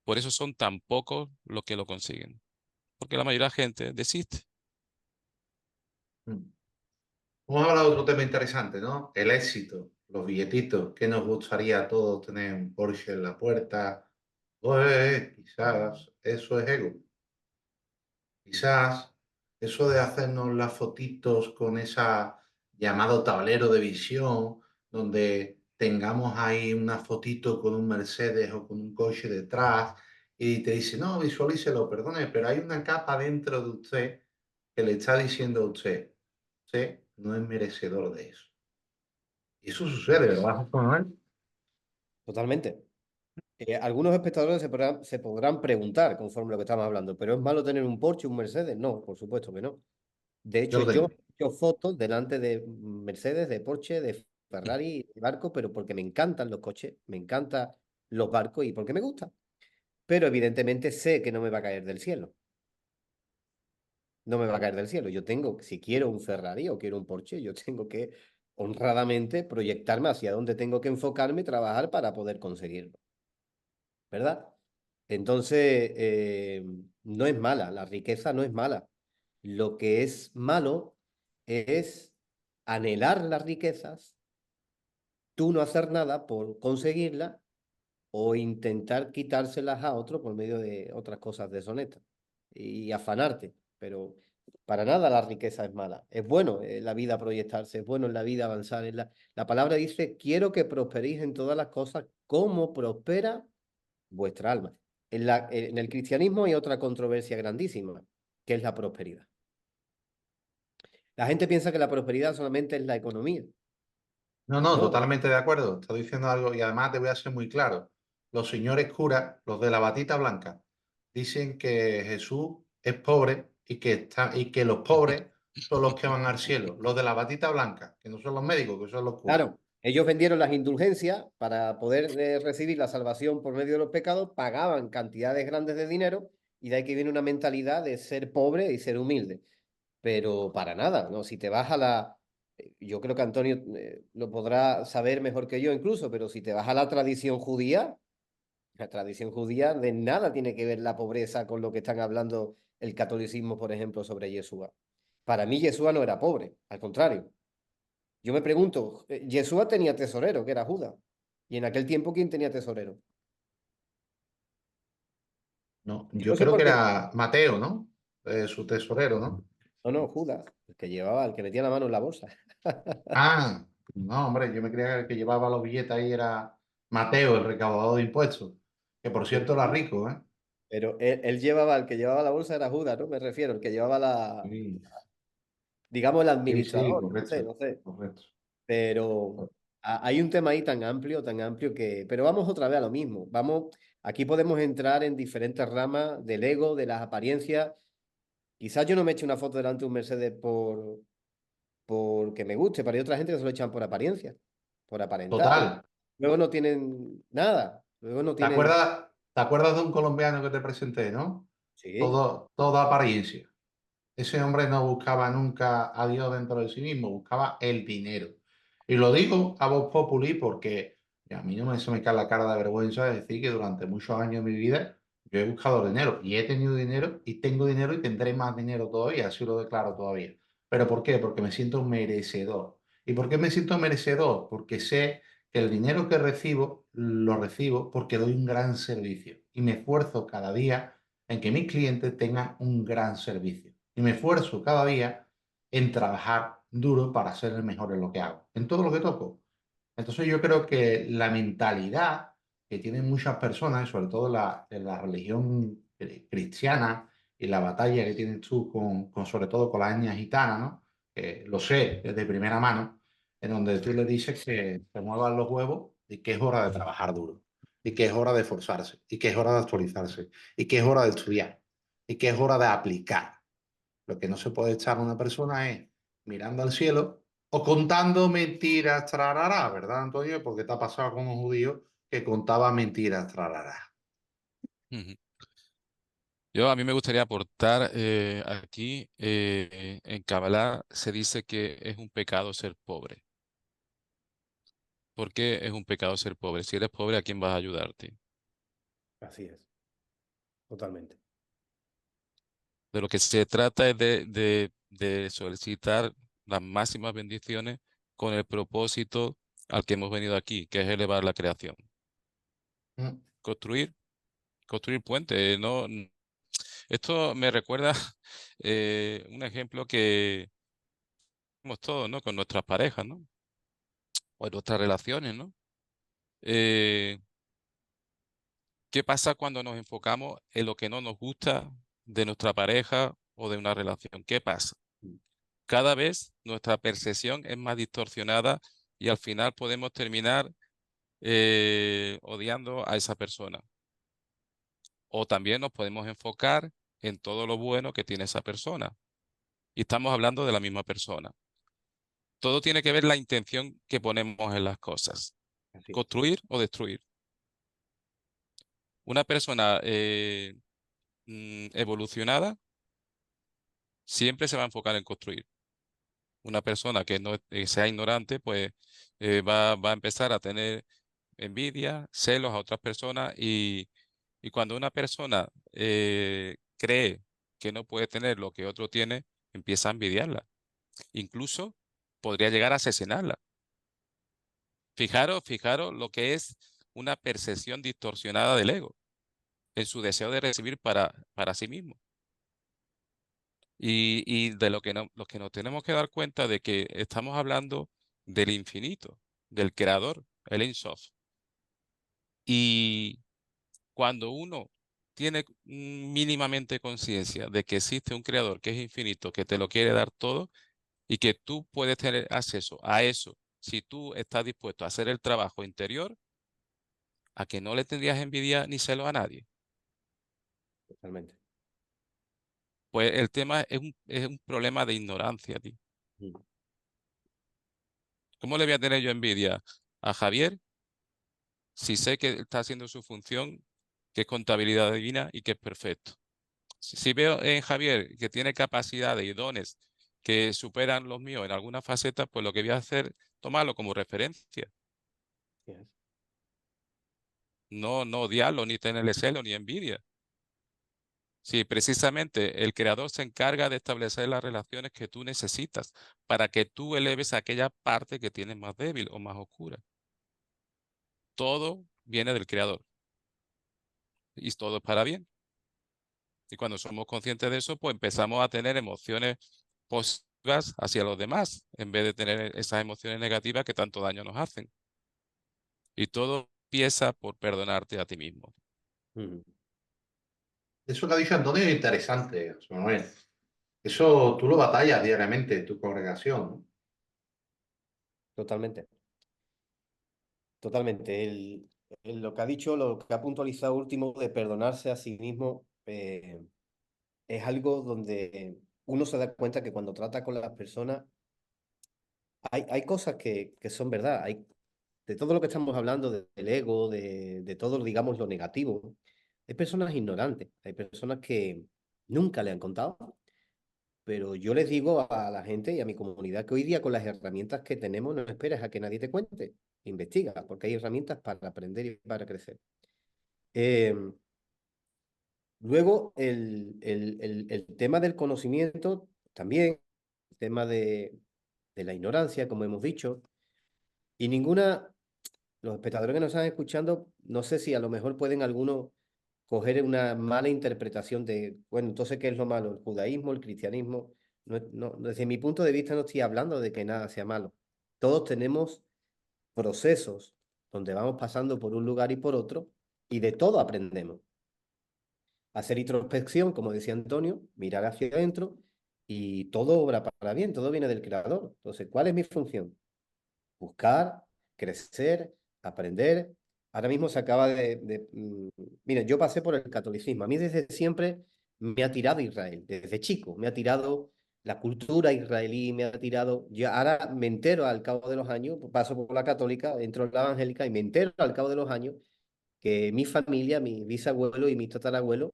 Por eso son tan pocos los que lo consiguen. Porque la mayoría de la gente desiste. Mm. Vamos a hablar de otro tema interesante, ¿no? El éxito, los billetitos. ¿Qué nos gustaría a todos tener un Porsche en la puerta? Pues quizás eso es ego. Quizás eso de hacernos las fotitos con esa llamado tablero de visión, donde tengamos ahí una fotito con un Mercedes o con un coche detrás y te dice, no, visualícelo, perdone, pero hay una capa dentro de usted que le está diciendo a usted, usted no es merecedor de eso. Y eso sucede, ¿verdad, José Manuel? Totalmente. Algunos espectadores se podrán preguntar, conforme a lo que estamos hablando, ¿pero es malo tener un Porsche, un Mercedes? No, por supuesto que no. De Yo hecho, lo yo tengo. he hecho fotos delante de Mercedes, de Porsche, de Ferrari, de barco, pero porque me encantan los coches, me encantan los barcos y porque me gusta. Pero evidentemente sé que no me va a caer del cielo. No me va a caer del cielo. Yo tengo, si quiero un Ferrari o quiero un Porsche, yo tengo que honradamente proyectarme hacia donde tengo que enfocarme y trabajar para poder conseguirlo, ¿verdad? Entonces, no es mala, la riqueza no es mala. Lo que es malo es anhelar las riquezas, tú no hacer nada por conseguirlas o intentar quitárselas a otro por medio de otras cosas deshonestas y afanarte. Pero para nada la riqueza es mala. Es bueno en la vida proyectarse, es bueno en la vida avanzar. La palabra dice, quiero que prosperéis en todas las cosas como prospera vuestra alma. En el cristianismo hay otra controversia grandísima, que es la prosperidad. La gente piensa que la prosperidad solamente es la economía. No, Y no, no, totalmente de acuerdo. Estoy diciendo algo y además te voy a ser muy claro. Los señores curas, los de la batita blanca, dicen que Jesús es pobre y que los pobres son los que van al cielo. Los de la batita blanca, que no son los médicos, que son los curas. claro, ellos vendieron las indulgencias para poder recibir la salvación por medio de los pecados, pagaban cantidades grandes de dinero y de ahí que viene una mentalidad de ser pobre y ser humilde. Pero para nada, ¿no? Si te vas a yo creo que Antonio lo podrá saber mejor que yo incluso, pero si te vas a la tradición judía de nada tiene que ver la pobreza con lo que están hablando el catolicismo, por ejemplo, sobre Yeshua. Para mí Yeshua no era pobre, al contrario. Yo me pregunto, Yeshua tenía tesorero, que era Judas. Y en aquel tiempo, ¿quién tenía tesorero? No, Yo yo no sé creo que por qué. era Mateo, ¿no? Su tesorero, ¿no? No, no, Judas, el que metía la mano en la bolsa. Ah, no, hombre, yo me creía que el que llevaba los billetes ahí era Mateo, el recaudador de impuestos, que por Pero cierto era sí, rico, ¿eh? pero el que llevaba la bolsa era Judas, ¿no? Me refiero, el que llevaba Sí, digamos, el sí, sí, administrador, no sé, correcto, no sé. correcto. Pero hay un tema ahí tan amplio que, pero vamos otra vez a lo mismo. Aquí podemos entrar en diferentes ramas del ego, de las apariencias. Quizás yo no me eche una foto delante de un Mercedes porque me guste, pero hay otra gente que se lo echan por apariencia, por aparentar. Total. Luego no tienen nada, luego no tienen... Te acuerdas de un colombiano que te presenté, no? Sí, Toda apariencia. Ese hombre no buscaba nunca a Dios dentro de sí mismo, buscaba el dinero. Y lo digo a voz populi porque Y a mí no se me cae la cara de vergüenza de decir que durante muchos años de mi vida yo he buscado dinero y he tenido dinero y tengo dinero y tendré más dinero todavía, así lo declaro todavía. ¿Pero por qué? Porque me siento merecedor. ¿Y por qué me siento merecedor? Porque sé que el dinero que recibo lo recibo porque doy un gran servicio y me esfuerzo cada día en que mis clientes tengan un gran servicio. Y me esfuerzo cada día en trabajar duro para ser el mejor en lo que hago, en todo lo que toco. Entonces yo creo que la mentalidad que tienen muchas personas, sobre todo en la religión cristiana y la batalla que tienes tú sobre todo con la etnia gitana, ¿no? Que lo sé de primera mano, en donde tú le dices que se muevan los huevos y que es hora de trabajar duro, y que es hora de esforzarse, y que es hora de actualizarse, y que es hora de estudiar, y que es hora de aplicar. Lo que no se puede echar a una persona es mirando al cielo o contando mentiras, trarará, ¿verdad, Antonio? Porque te ha pasado con un judío que contaba mentiras, trarará. Ujú. A mí me gustaría aportar aquí, en Kabbalah se dice que es un pecado ser pobre. ¿Por qué es un pecado ser pobre? Si eres pobre, ¿a quién vas a ayudarte? Así es, totalmente. De lo que se trata es de solicitar las máximas bendiciones con el propósito al que hemos venido aquí, que es elevar la creación. Mm. Construir, construir puentes. Esto me recuerda un ejemplo que tenemos todos, ¿no? Con nuestras parejas, ¿no? O en nuestras relaciones, ¿no? Eh, ¿Qué pasa cuando nos enfocamos en lo que no nos gusta de nuestra pareja o de una relación? ¿Qué pasa? Cada vez nuestra percepción es más distorsionada y al final podemos terminar odiando a esa persona. O también nos podemos enfocar en todo lo bueno que tiene esa persona. Y estamos hablando de la misma persona. Todo tiene que ver la intención que ponemos en las cosas. Así es. Construir o destruir. Una persona evolucionada siempre se va a enfocar en construir. Una persona que no sea ignorante, pues va a empezar a tener envidia, celos a otras personas y cuando una persona cree que no puede tener lo que otro tiene, empieza a envidiarla. Incluso podría llegar a asesinarla. Fijaros lo que es una percepción distorsionada del ego en su deseo de recibir para sí mismo. Y de lo que nos tenemos que dar cuenta de que estamos hablando del infinito, del creador, el Ein Sof. Y cuando uno tiene mínimamente conciencia de que existe un creador que es infinito, que te lo quiere dar todo y que tú puedes tener acceso a eso si tú estás dispuesto a hacer el trabajo interior, a que no le tendrías envidia ni celo a nadie. Totalmente. Pues el tema es un problema de ignorancia, tío. Mm. ¿Cómo le voy a tener yo envidia a Javier si sé que está haciendo su función, que es contabilidad divina y que es perfecto? Si veo en Javier que tiene capacidades y dones que superan los míos en alguna faceta, pues lo que voy a hacer, tomarlo como referencia. Así es. No odiarlo, ni tenerle celo, ni envidia. Sí, precisamente el creador se encarga de establecer las relaciones que tú necesitas para que tú eleves aquella parte que tienes más débil o más oscura. Todo viene del creador y todo es para bien. Y cuando somos conscientes de eso, pues empezamos a tener emociones positivas hacia los demás, en vez de tener esas emociones negativas que tanto daño nos hacen. Y todo empieza por perdonarte a ti mismo. Mm. Eso que ha dicho Antonio es interesante, José Manuel. Eso tú lo batallas diariamente en tu congregación, ¿no? Totalmente. Totalmente. Lo que ha dicho, lo que ha puntualizado último de perdonarse a sí mismo, es algo donde uno se da cuenta que cuando trata con las personas, hay cosas que son verdad. De todo lo que estamos hablando, del ego, de todo, digamos, lo negativo, hay personas ignorantes, hay personas que nunca le han contado, pero yo les digo a la gente y a mi comunidad que hoy día con las herramientas que tenemos no esperes a que nadie te cuente. investiga, porque hay herramientas para aprender y para crecer. Eh, Luego, el tema del conocimiento también, el tema de la ignorancia, como hemos dicho, y los espectadores que nos están escuchando, no sé si a lo mejor pueden algunos coger una mala interpretación de, bueno, entonces, ¿qué es lo malo? ¿El judaísmo, el cristianismo? Desde mi punto de vista no estoy hablando de que nada sea malo. Todos tenemos procesos donde vamos pasando por un lugar y por otro, y de todo aprendemos. Hacer introspección, como decía Antonio, mirar hacia adentro, y todo obra para bien, todo viene del creador. Entonces, ¿cuál es mi función? Buscar, crecer, aprender. Ahora mismo se acaba Mira, yo pasé por el catolicismo. A mí desde siempre me ha tirado Israel, desde chico. Me ha tirado la cultura israelí, me ha tirado... Yo ahora me entero al cabo de los años, paso por la católica, entro en la evangélica y me entero al cabo de los años que mi familia, mi bisabuelo y mi tatarabuelo,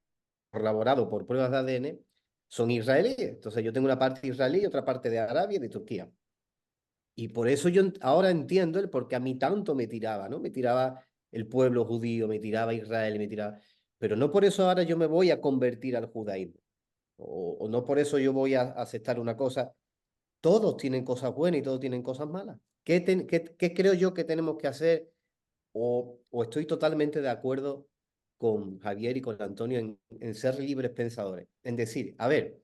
corroborado por pruebas de ADN, son israelíes. Entonces yo tengo una parte israelí y otra parte de Arabia y de Turquía. Y por eso yo ahora entiendo el por qué a mí tanto me tiraba, ¿no? Me tiraba el pueblo judío, me tiraba Israel, me tiraba... Pero no por eso ahora yo me voy a convertir al judaísmo. O no por eso yo voy a aceptar una cosa. Todos tienen cosas buenas y todos tienen cosas malas. ¿Qué creo yo que tenemos que hacer? O estoy totalmente de acuerdo con Javier y con Antonio en ser libres pensadores. En decir, a ver,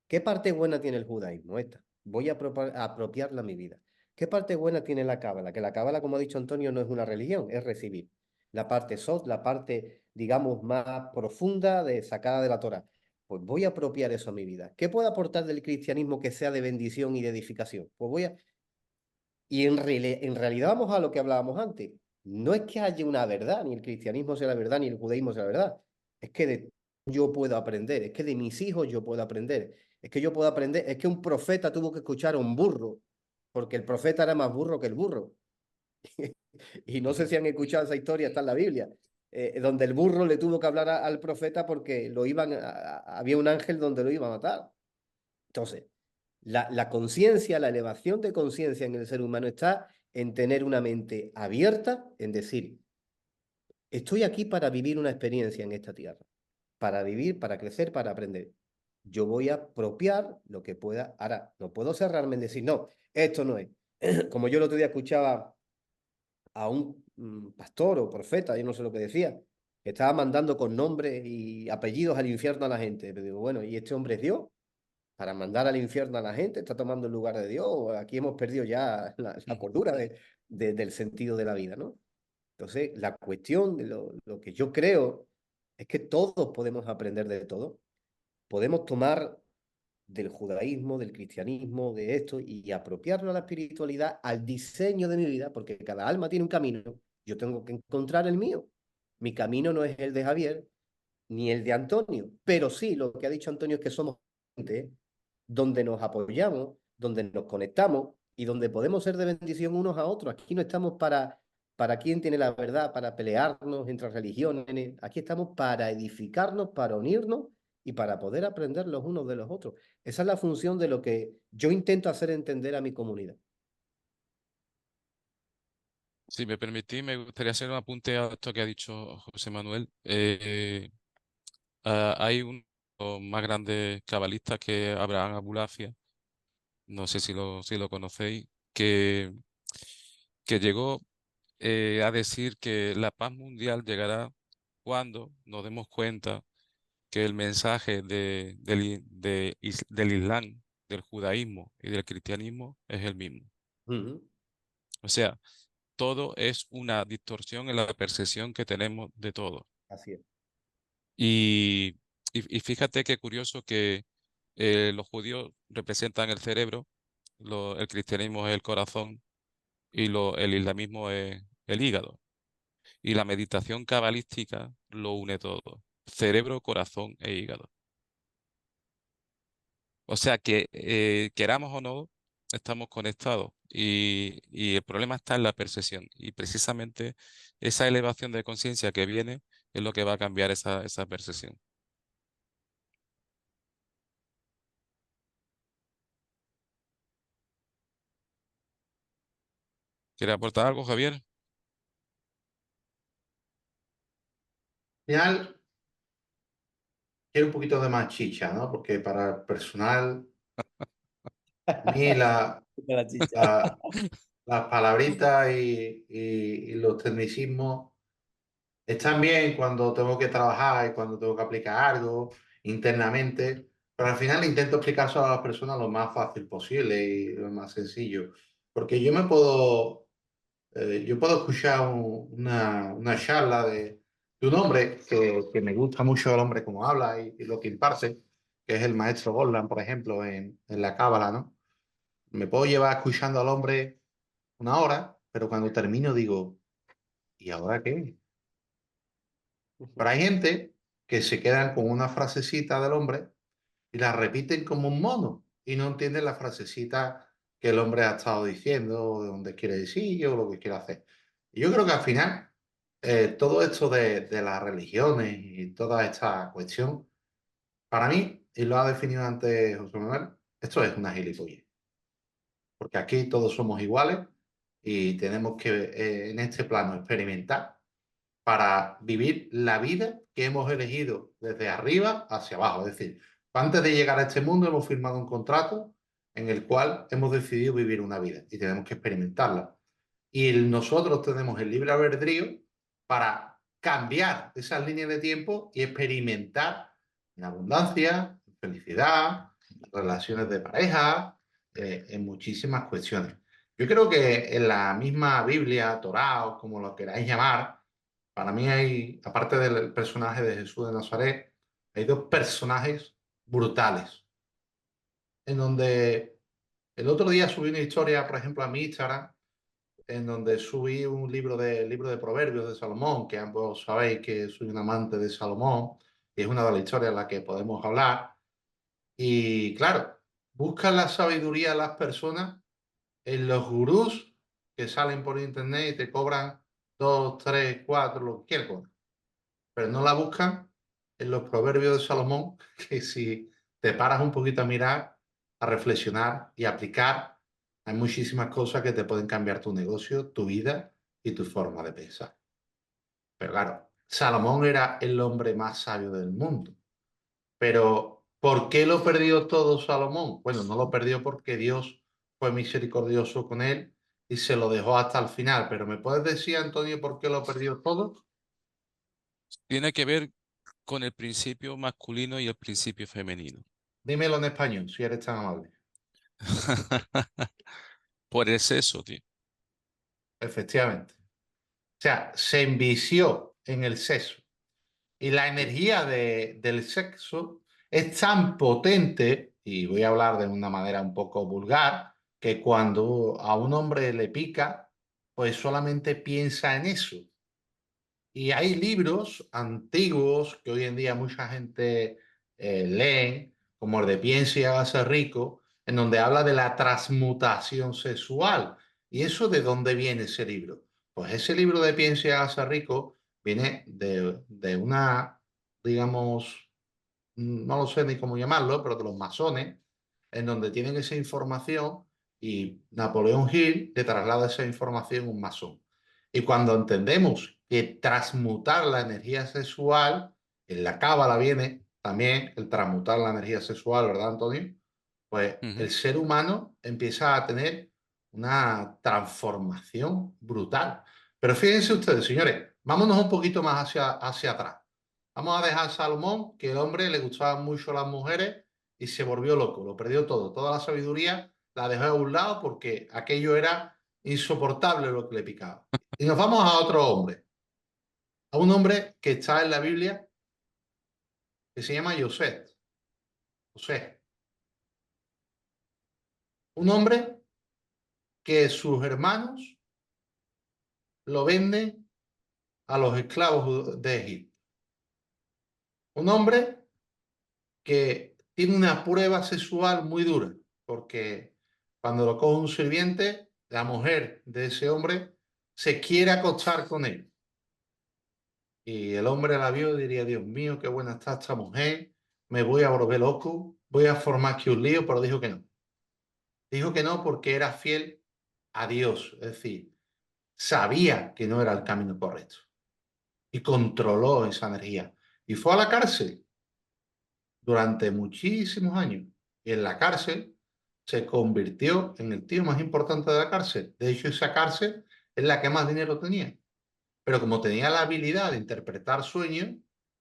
¿qué parte buena tiene el judaísmo? Esta. Voy a apropiarla a mi vida. ¿Qué parte buena tiene la cábala? Que la cábala, como ha dicho Antonio, no es una religión, es recibir. La parte sot, la parte, digamos, más profunda de sacada de la Torah. Pues voy a apropiar eso a mi vida. ¿Qué puedo aportar del cristianismo que sea de bendición y de edificación? Pues voy a... Y en realidad vamos a lo que hablábamos antes. No es que haya una verdad, ni el cristianismo sea la verdad, ni el judaísmo sea la verdad. Es que de yo puedo aprender, es que de mis hijos yo puedo aprender, es que yo puedo aprender, es que un profeta tuvo que escuchar a un burro, porque el profeta era más burro que el burro. Y no sé si han escuchado esa historia, está en la Biblia, donde el burro le tuvo que hablar al profeta porque había un ángel donde lo iba a matar. Entonces, la conciencia, la elevación de conciencia en el ser humano está en tener una mente abierta, en decir, estoy aquí para vivir una experiencia en esta tierra, para vivir, para crecer, para aprender. Yo voy a apropiar lo que pueda. Ahora, no puedo cerrarme en decir, no, esto no es. Como yo el otro día escuchaba a un pastor o profeta, yo no sé lo que decía, que estaba mandando con nombres y apellidos al infierno a la gente. Pero digo, bueno, ¿y este hombre es Dios? Para mandar al infierno a la gente, está tomando el lugar de Dios. Aquí hemos perdido ya la cordura del sentido de la vida, ¿no? Entonces, la cuestión de lo que yo creo es que todos podemos aprender de todo. Podemos tomar del judaísmo, del cristianismo, de esto, y apropiarlo a la espiritualidad, al diseño de mi vida, porque cada alma tiene un camino. Yo tengo que encontrar el mío. Mi camino no es el de Javier ni el de Antonio, pero sí lo que ha dicho Antonio es que somos gente donde nos apoyamos, donde nos conectamos y donde podemos ser de bendición unos a otros. Aquí no estamos para quién tiene la verdad, para pelearnos entre religiones. Aquí estamos para edificarnos, para unirnos y para poder aprender los unos de los otros. Esa es la función de lo que yo intento hacer entender a mi comunidad. Si me permitís, me gustaría hacer un apunte a esto que ha dicho José Manuel. Hay uno de los más grandes cabalistas que es Abraham Abulafia, no sé si lo conocéis, que llegó a decir que la paz mundial llegará cuando nos demos cuenta que el mensaje del Islam, del judaísmo y del cristianismo es el mismo. Uh -huh. O sea, todo es una distorsión en la percepción que tenemos de todo. Así es. Y, y fíjate qué curioso que los judíos representan el cerebro, el cristianismo es el corazón y el islamismo es el hígado. Y la meditación cabalística lo une todo, cerebro, corazón e hígado. O sea que queramos o no, estamos conectados y el problema está en la percepción. Y precisamente esa elevación de conciencia que viene es lo que va a cambiar esa percepción. ¿Quieres aportar algo, Javier? Al final, quiero un poquito de más chicha, ¿no? Porque para el personal, a mí La chicha. la- las palabritas y los tecnicismos están bien cuando tengo que trabajar y cuando tengo que aplicar algo internamente, pero al final intento explicárselo a las personas lo más fácil posible y lo más sencillo. Porque yo puedo escuchar una charla de un hombre que me gusta mucho el hombre como habla y lo que imparte, que es el maestro Gorlan, por ejemplo, en la Cábala, ¿no? Me puedo llevar escuchando al hombre una hora, pero cuando termino digo, ¿y ahora qué? Pero hay gente que se quedan con una frasecita del hombre y la repiten como un mono y no entienden la frasecita que el hombre ha estado diciendo, o de dónde quiere decir o lo que quiere hacer. Y yo creo que al final, todo esto de las religiones y toda esta cuestión, para mí, y lo ha definido antes José Manuel, esto es una gilipollez. Porque aquí todos somos iguales y tenemos que, en este plano, experimentar para vivir la vida que hemos elegido desde arriba hacia abajo. Es decir, antes de llegar a este mundo hemos firmado un contrato en el cual hemos decidido vivir una vida y tenemos que experimentarla. Y nosotros tenemos el libre albedrío para cambiar esas líneas de tiempo y experimentar en abundancia, en felicidad, en relaciones de pareja, en muchísimas cuestiones. Yo creo que en la misma Biblia, Torá o como lo queráis llamar, para mí hay, aparte del personaje de Jesús de Nazaret, hay dos personajes brutales, en donde el otro día subí una historia, por ejemplo, a mi Instagram, en donde subí un libro de Proverbios de Salomón, que ambos sabéis que soy un amante de Salomón, y es una de las historias en las que podemos hablar. Y claro, buscan la sabiduría de las personas en los gurús que salen por internet y te cobran 2, 3, 4, lo que quieran, pero no la buscan en los proverbios de Salomón, que si te paras un poquito a mirar, a reflexionar y a aplicar, hay muchísimas cosas que te pueden cambiar tu negocio, tu vida y tu forma de pensar. Pero claro, Salomón era el hombre más sabio del mundo. Pero ¿por qué lo perdió todo Salomón? Bueno, no lo perdió porque Dios fue misericordioso con él y se lo dejó hasta el final. Pero ¿me puedes decir, Antonio, por qué lo perdió todo? Tiene que ver con el principio masculino y el principio femenino. Dímelo en español, si eres tan amable. Por exceso, tío. Efectivamente. O sea, se envició en el sexo. Y la energía del sexo es tan potente, y voy a hablar de una manera un poco vulgar, que cuando a un hombre le pica, pues solamente piensa en eso. Y hay libros antiguos que hoy en día mucha gente lee, como el de Piense y hágase rico, en donde habla de la transmutación sexual. ¿Y eso de dónde viene ese libro? Pues ese libro de Piense y hágase rico viene de una, digamos, no lo sé ni cómo llamarlo, pero de los masones, en donde tienen esa información y Napoleón Hill le traslada esa información a un masón. Y cuando entendemos que transmutar la energía sexual, en la cábala viene también el transmutar la energía sexual, ¿verdad, Antonio? Pues el Ujú. ser humano empieza a tener una transformación brutal. Pero fíjense ustedes, señores, vámonos un poquito más hacia atrás. Vamos a dejar a Salomón, que el hombre le gustaban mucho las mujeres y se volvió loco, lo perdió todo. Toda la sabiduría la dejó a un lado porque aquello era insoportable lo que le picaba. Y nos vamos a otro hombre, a un hombre que está en la Biblia que se llama José. José, un hombre que sus hermanos lo venden a los esclavos de Egipto. Un hombre que tiene una prueba sexual muy dura, porque cuando lo coge un sirviente, la mujer de ese hombre se quiere acostar con él. Y el hombre la vio y diría, Dios mío, qué buena está esta mujer, me voy a volver loco, voy a formar aquí un lío, pero dijo que no. Dijo que no porque era fiel a Dios. Es decir, sabía que no era el camino correcto y controló esa energía. Y fue a la cárcel durante muchísimos años. Y en la cárcel se convirtió en el tío más importante de la cárcel. De hecho, esa cárcel es la que más dinero tenía. Pero como tenía la habilidad de interpretar sueños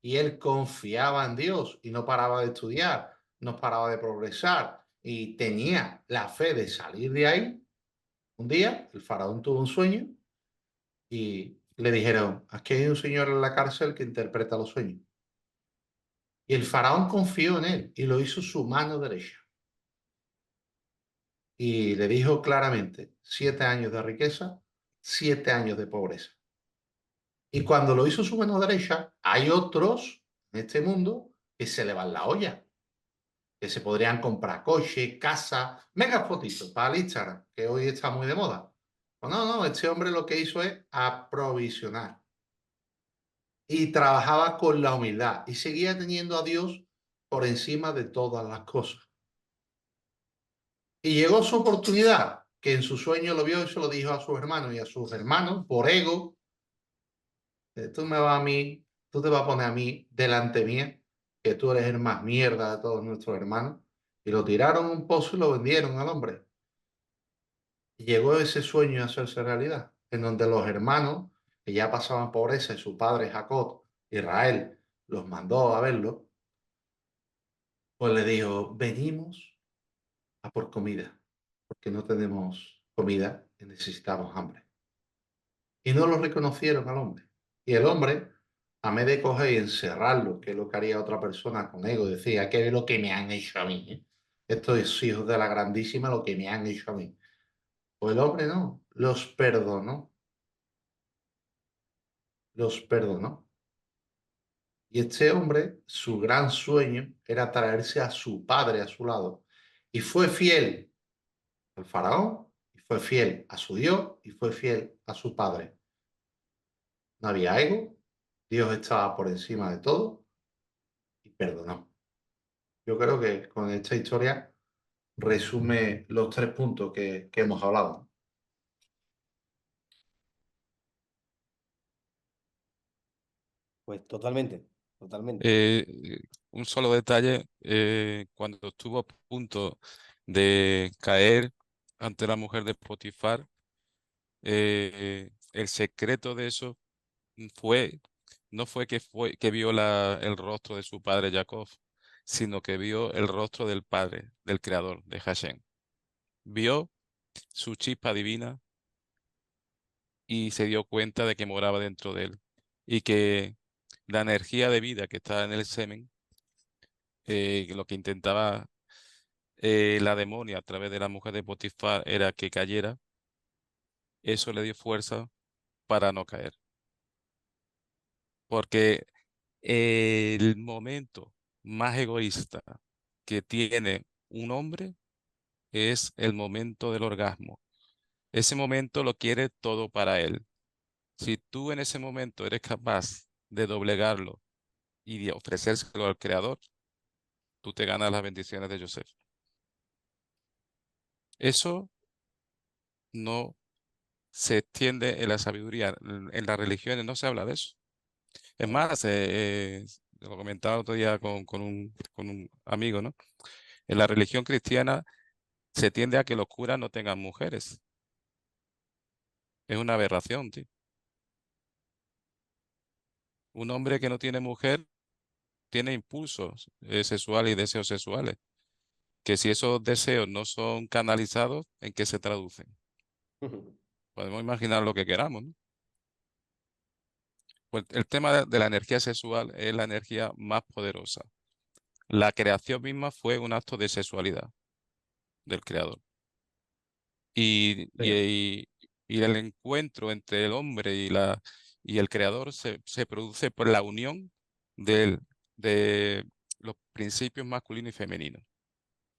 y él confiaba en Dios y no paraba de estudiar, no paraba de progresar y tenía la fe de salir de ahí, un día el faraón tuvo un sueño y le dijeron, aquí hay un señor en la cárcel que interpreta los sueños. Y el faraón confió en él y lo hizo su mano derecha. Y le dijo claramente, 7 años de riqueza, 7 años de pobreza. Y cuando lo hizo su mano derecha, hay otros en este mundo que se le van la olla, que se podrían comprar coche, casa, mega fotitos para el Instagram, que hoy está muy de moda. Pues no, este hombre lo que hizo es aprovisionar y trabajaba con la humildad y seguía teniendo a Dios por encima de todas las cosas. Y llegó su oportunidad, que en su sueño lo vio y se lo dijo a sus hermanos y a sus hermanos, por ego, tú me vas a mí, tú te vas a poner a mí delante mía, que tú eres el más mierda de todos nuestros hermanos. Y lo tiraron a un pozo y lo vendieron al hombre. Y llegó ese sueño a hacerse realidad, en donde los hermanos, que ya pasaban pobreza, y su padre Jacob, Israel, los mandó a verlo, pues le dijo, venimos a por comida, porque no tenemos comida y necesitamos hambre. Y no lo reconocieron al hombre. Y el hombre, a vez de coger y encerrarlo, que es lo que haría otra persona con ego, decía, ¿qué es lo que me han hecho a mí? Estos hijos de la grandísima, lo que me han hecho a mí. Pues el hombre no, los perdonó, los perdonó. Y este hombre, su gran sueño era traerse a su padre a su lado. Y fue fiel al faraón, y fue fiel a su Dios, y fue fiel a su padre. No había ego, Dios estaba por encima de todo y perdonó. Yo creo que con esta historia resume los 3 puntos que hemos hablado. Pues totalmente, totalmente. Un solo detalle, cuando estuvo a punto de caer ante la mujer de Potifar, el secreto de eso fue, no fue que vio el rostro de su padre Jacob, sino que vio el rostro del Padre, del Creador, de Hashem. Vio su chispa divina y se dio cuenta de que moraba dentro de él y que la energía de vida que está en el semen, lo que intentaba la demonia a través de la mujer de Potifar era que cayera, eso le dio fuerza para no caer. Porque el momento más egoísta que tiene un hombre es el momento del orgasmo. Ese momento lo quiere todo para él. Si tú en ese momento eres capaz de doblegarlo y de ofrecérselo al Creador, tú te ganas las bendiciones de Joseph. Eso no se extiende en la sabiduría. En las religiones no se habla de eso. Es Claro. más, lo comentaba otro día con un amigo, ¿no? En la religión cristiana se tiende a que los curas no tengan mujeres. Es una aberración, tío. Un hombre que no tiene mujer tiene impulsos sexuales y deseos sexuales, que si esos deseos no son canalizados, ¿en qué se traducen? Podemos imaginar lo que queramos, ¿no? Pues el tema de la energía sexual es la energía más poderosa. La creación misma fue un acto de sexualidad del creador. Sí. Y el encuentro entre el hombre y el creador se produce por la unión de los principios masculino y femenino.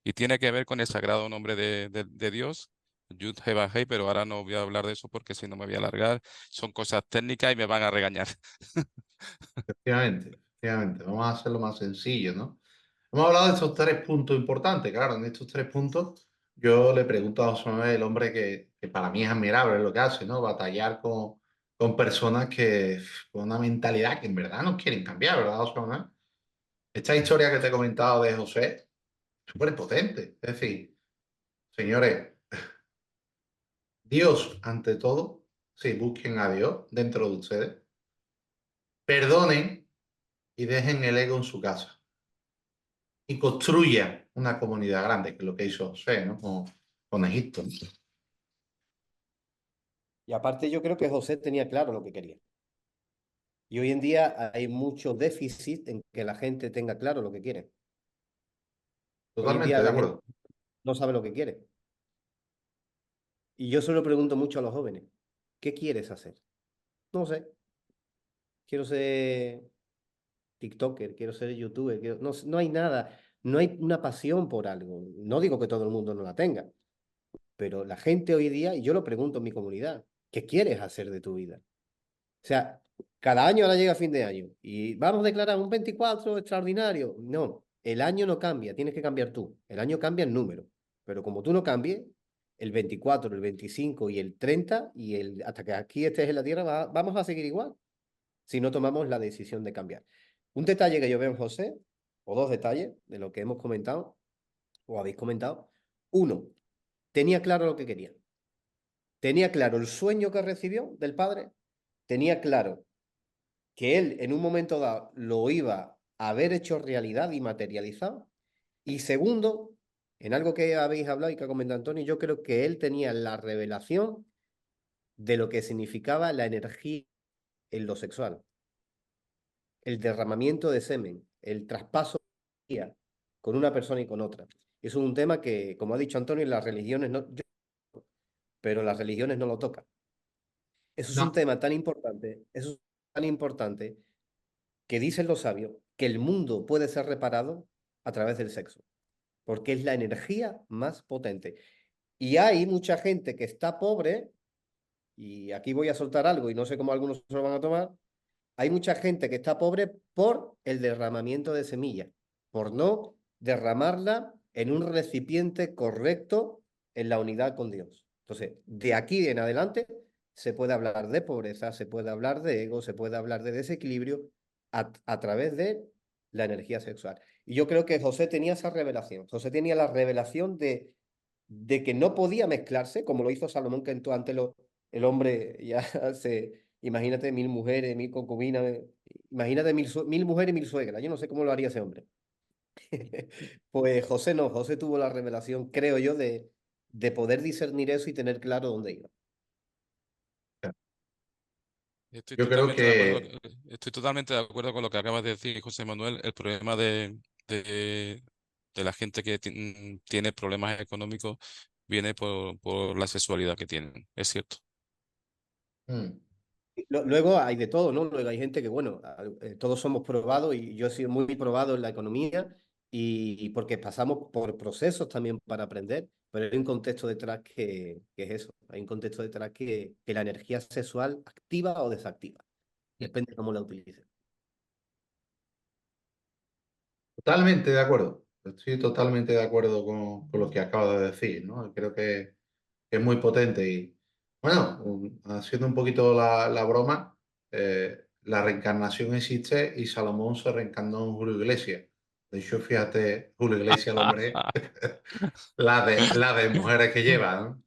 Y tiene que ver con el sagrado nombre de Dios, Yud He Vav Hei, pero ahora no voy a hablar de eso porque si no me voy a alargar. Son cosas técnicas y me van a regañar. Efectivamente, efectivamente. Vamos a hacerlo más sencillo, ¿no? Hemos hablado de estos 3 puntos importantes. Claro, en estos 3 puntos yo le pregunto a José Manuel, el hombre que para mí es admirable lo que hace, ¿no? Batallar con personas que con una mentalidad que en verdad no quieren cambiar, ¿verdad, José Manuel? Esta historia que te he comentado de José es súper potente. Es decir, señores, Dios ante todo, sí, busquen a Dios dentro de ustedes, perdonen y dejen el ego en su casa y construyan una comunidad grande, que es lo que hizo José, ¿no? Con Egipto. Y aparte yo creo que José tenía claro lo que quería. Y hoy en día hay mucho déficit en que la gente tenga claro lo que quiere. Hoy en Totalmente día de la gente acuerdo. no sabe lo que quiere. Y yo se lo pregunto mucho a los jóvenes, ¿qué quieres hacer? No sé, quiero ser TikToker, quiero ser YouTuber, no, no hay nada, no hay una pasión por algo. No digo que todo el mundo no la tenga, pero la gente hoy día, y yo lo pregunto en mi comunidad, ¿qué quieres hacer de tu vida? O sea, cada año ahora llega fin de año y vamos a declarar un 24 extraordinario. No, el año no cambia, tienes que cambiar tú. El año cambia en número, pero como tú no cambies, el 24, el 25 y el 30 y hasta que aquí estés en la Tierra, vamos a seguir igual si no tomamos la decisión de cambiar. Un detalle que yo veo en José, o dos detalles de lo que hemos comentado o habéis comentado. Uno, tenía claro lo que quería. Tenía claro el sueño que recibió del padre. Tenía claro que él en un momento dado lo iba a haber hecho realidad y materializado. Y segundo, en algo que habéis hablado y que ha comentado Antonio, yo creo que él tenía la revelación de lo que significaba la energía en lo sexual, el derramamiento de semen, el traspaso de energía con una persona y con otra. Eso es un tema que, como ha dicho Antonio, las religiones no, pero las religiones no lo tocan. Eso es un No, tema tan importante, eso es tan importante que dicen los sabios que el mundo puede ser reparado a través del sexo, porque es la energía más potente. Y hay mucha gente que está pobre, y aquí voy a soltar algo y no sé cómo algunos se lo van a tomar, hay mucha gente que está pobre por el derramamiento de semilla, por no derramarla en un recipiente correcto en la unidad con Dios. Entonces, de aquí en adelante se puede hablar de pobreza, se puede hablar de ego, se puede hablar de desequilibrio a través de la energía sexual. Y yo creo que José tenía esa revelación. José tenía la revelación de que no podía mezclarse, como lo hizo Salomón, que ante el hombre ya se, imagínate 1000 mujeres, 1000 concubinas, imagínate mil mujeres y 1000 suegras. Yo no sé cómo lo haría ese hombre. Pues José no, José tuvo la revelación, creo yo, de poder discernir eso y tener claro dónde iba. Estoy yo creo totalmente de acuerdo, que estoy totalmente de acuerdo con lo que acabas de decir, José Manuel. El problema de, de la gente que tiene problemas económicos viene por la sexualidad que tienen, es cierto. mm, Luego hay de todo, ¿no? Luego hay gente que, bueno, todos somos probados y yo he sido muy probado en la economía y porque pasamos por procesos también para aprender, pero hay un contexto detrás que es eso, hay un contexto detrás que la energía sexual activa o desactiva, depende de cómo la utilices. totalmente de acuerdo. Estoy totalmente de acuerdo con lo que acabas de decir, ¿no? Creo que es muy potente y, bueno, haciendo un poquito la broma, la reencarnación existe y Salomón se reencarnó en Julio Iglesias. De hecho, fíjate, Julio Iglesias, el hombre, la de mujeres que lleva, ¿no?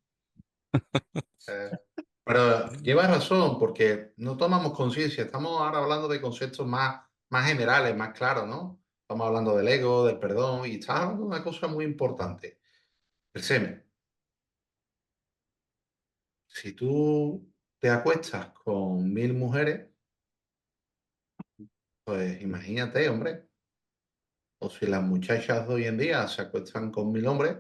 Eh, pero lleva razón, porque no tomamos conciencia. Estamos ahora hablando de conceptos más generales, más claros, ¿no? Estamos hablando del ego, del perdón, y estás hablando de una cosa muy importante, el semen. Si tú te acuestas con 1000 mujeres, pues imagínate, hombre. O si las muchachas de hoy en día se acuestan con 1000 hombres,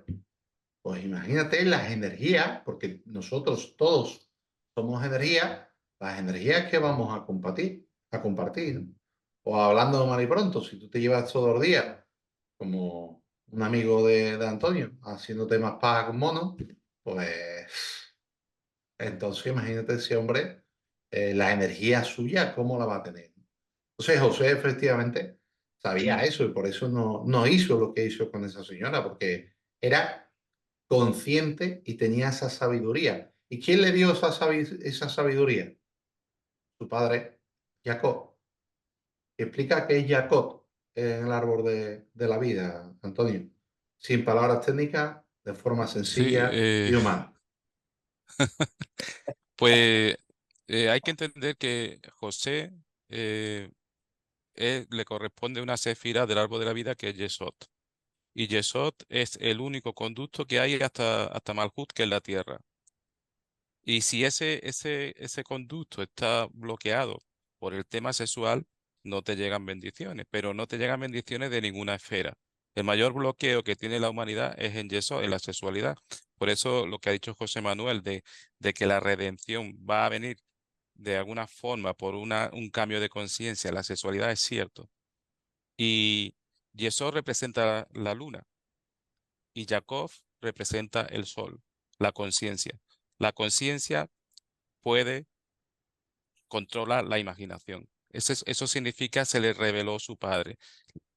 pues imagínate las energías, porque nosotros todos somos energía, las energías que vamos a compartir, ¿no? O hablando mal y pronto, si tú te llevas todos los días, como un amigo de Antonio, haciéndote más paja con mono, pues entonces imagínate ese hombre, la energía suya, ¿cómo la va a tener? Entonces José efectivamente sabía eso y por eso no hizo lo que hizo con esa señora, porque era consciente y tenía esa sabiduría. ¿Y quién le dio esa sabiduría? Su padre, Jacob. Explica qué es Jacob en el árbol de la vida, Antonio. Sin palabras técnicas, de forma Sí, sencilla y humana. pues hay que entender que José eh, le corresponde una sefira del árbol de la vida que es Yesod. Y Yesod es el único conducto que hay hasta Malhut, que es la tierra. Y si ese conducto está bloqueado por el tema sexual, no te llegan bendiciones, pero no te llegan bendiciones de ninguna esfera. El mayor bloqueo que tiene la humanidad es en Yesod, en la sexualidad. Por eso lo que ha dicho José Manuel de que la redención va a venir de alguna forma por un cambio de conciencia, la sexualidad es cierto. Y Yesod representa la luna y Jacob representa el sol, la conciencia. La conciencia puede controlar la imaginación. Eso significa se le reveló su padre.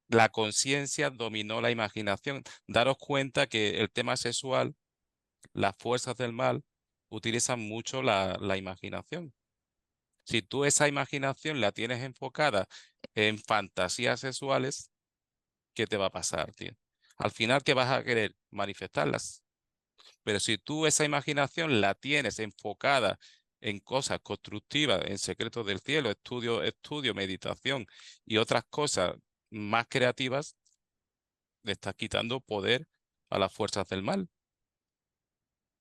La conciencia dominó la imaginación. Daros cuenta que el tema sexual, las fuerzas del mal, utilizan mucho la imaginación. Si tú esa imaginación la tienes enfocada en fantasías sexuales, ¿qué te va a pasar, tío? Al final, ¿qué vas a querer? Manifestarlas. Pero si tú esa imaginación la tienes enfocada en cosas constructivas, en secretos del cielo, estudio, meditación y otras cosas más creativas, le estás quitando poder a las fuerzas del mal.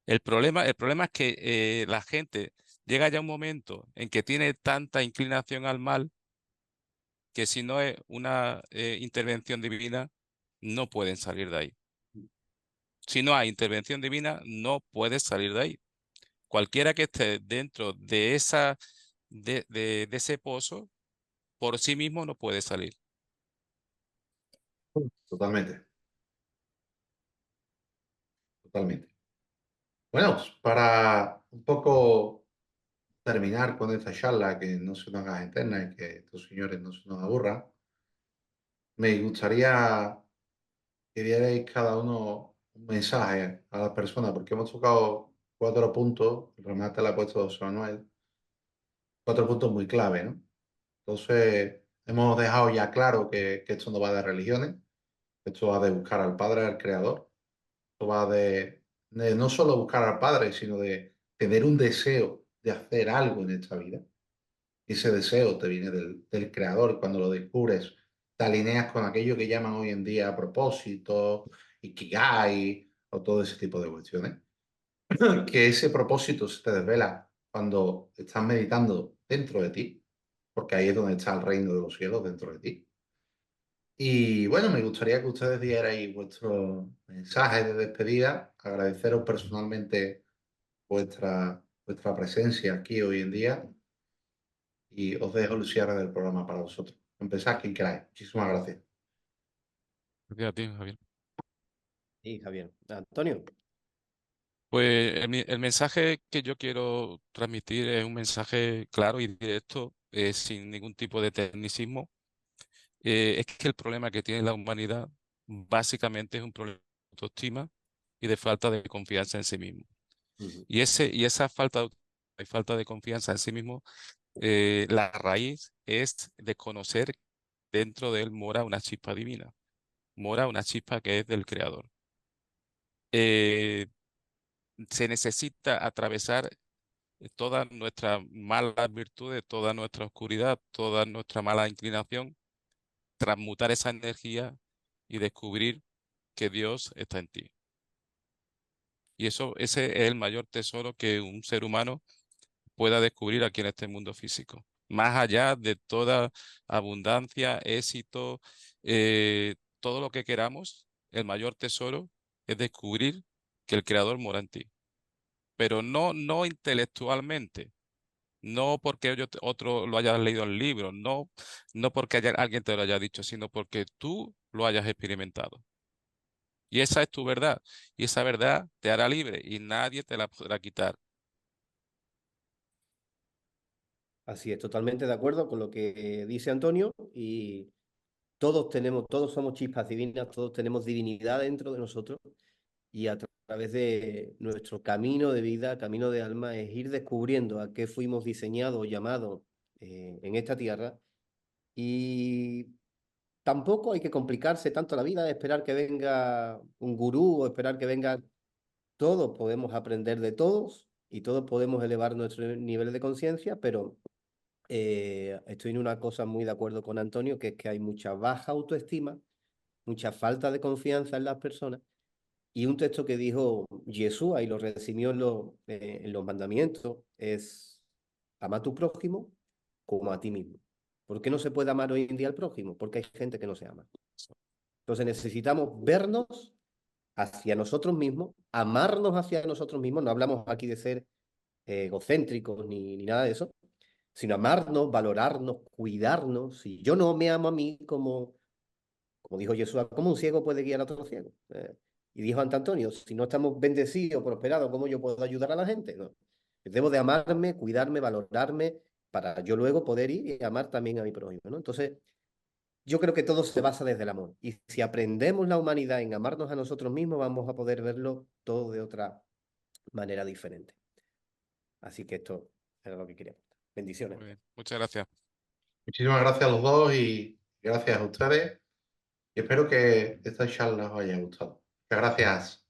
El problema es que la gente llega ya un momento en que tiene tanta inclinación al mal que si no es una intervención divina, no pueden salir de ahí. Si no hay intervención divina, no puedes salir de ahí. Cualquiera que esté dentro de ese pozo, por sí mismo no puede salir. Totalmente, totalmente. Bueno, pues, para un poco terminar con esta charla, que no se nos haga eterna y que estos señores no se nos aburran, me gustaría que dierais cada uno un mensaje a la persona, porque hemos tocado 4 puntos, el remate le ha puesto José Manuel, 4 puntos muy clave, ¿no? Entonces, hemos dejado ya claro que esto no va de religiones, esto va de buscar al Padre, al Creador, esto va de no solo buscar al Padre, sino de tener un deseo de hacer algo en esta vida. Y ese deseo te viene del Creador, y cuando lo descubres, te alineas con aquello que llaman hoy en día propósito, ikigai, o todo ese tipo de cuestiones. Que ese propósito se te desvela cuando estás meditando dentro de ti, porque ahí es donde está el reino de los cielos, dentro de ti. Y bueno, me gustaría que ustedes dierais vuestro mensaje de despedida, agradeceros personalmente vuestra presencia aquí hoy en día y os dejo el cierre del programa para vosotros. Empezad quien queráis. Muchísimas gracias. Gracias a ti, Javier. Sí, Javier. Antonio. Pues el mensaje que yo quiero transmitir es un mensaje claro y directo, sin ningún tipo de tecnicismo. Es que el problema que tiene la humanidad básicamente es un problema de autoestima y de falta de confianza en sí mismo. Ujú. Y esa falta de confianza en sí mismo, la raíz es de conocer que dentro de él mora una chispa divina, mora una chispa que es del Creador. Eh, Se necesita atravesar todas nuestras malas virtudes, toda nuestra oscuridad, toda nuestra mala inclinación, transmutar esa energía y descubrir que Dios está en ti. Y ese es el mayor tesoro que un ser humano pueda descubrir aquí en este mundo físico. Más allá de toda abundancia, éxito, todo lo que queramos, el mayor tesoro es descubrir que el Creador mora en ti. Pero no intelectualmente, no porque otro lo haya leído en el libro, no porque alguien te lo haya dicho, sino porque tú lo hayas experimentado. Y esa es tu verdad. Y esa verdad te hará libre y nadie te la podrá quitar. Así es, totalmente de acuerdo con lo que dice Antonio y todos somos chispas divinas, todos tenemos divinidad dentro de nosotros y a través de nuestro camino de vida, camino de alma, es ir descubriendo a qué fuimos diseñados, llamados en esta tierra. Y tampoco hay que complicarse tanto la vida, esperar que venga un gurú o esperar que venga... Todos podemos aprender de todos y todos podemos elevar nuestro nivel de conciencia, pero estoy en una cosa muy de acuerdo con Antonio, que es que hay mucha baja autoestima, mucha falta de confianza en las personas. Y un texto que dijo Jesús, y lo resumió en los mandamientos, es: ama a tu prójimo como a ti mismo. ¿Por qué no se puede amar hoy en día al prójimo? Porque hay gente que no se ama. Entonces necesitamos vernos hacia nosotros mismos, amarnos hacia nosotros mismos. No hablamos aquí de ser egocéntricos ni nada de eso, sino amarnos, valorarnos, cuidarnos. Si yo no me amo a mí como dijo Jesús, ¿cómo un ciego puede guiar a otro ciego? Y dijo Ante Antonio, si no estamos bendecidos, prosperados, ¿cómo yo puedo ayudar a la gente? No. Debo de amarme, cuidarme, valorarme, para yo luego poder ir y amar también a mi prójimo, ¿no? Entonces, yo creo que todo se basa desde el amor. Y si aprendemos la humanidad en amarnos a nosotros mismos, vamos a poder verlo todo de otra manera diferente. Así que esto era lo que quería contar. Bendiciones. Muy bien. Muchas gracias. Muchísimas gracias a los dos y gracias a ustedes. Y espero que esta charla os haya gustado. Muchas gracias.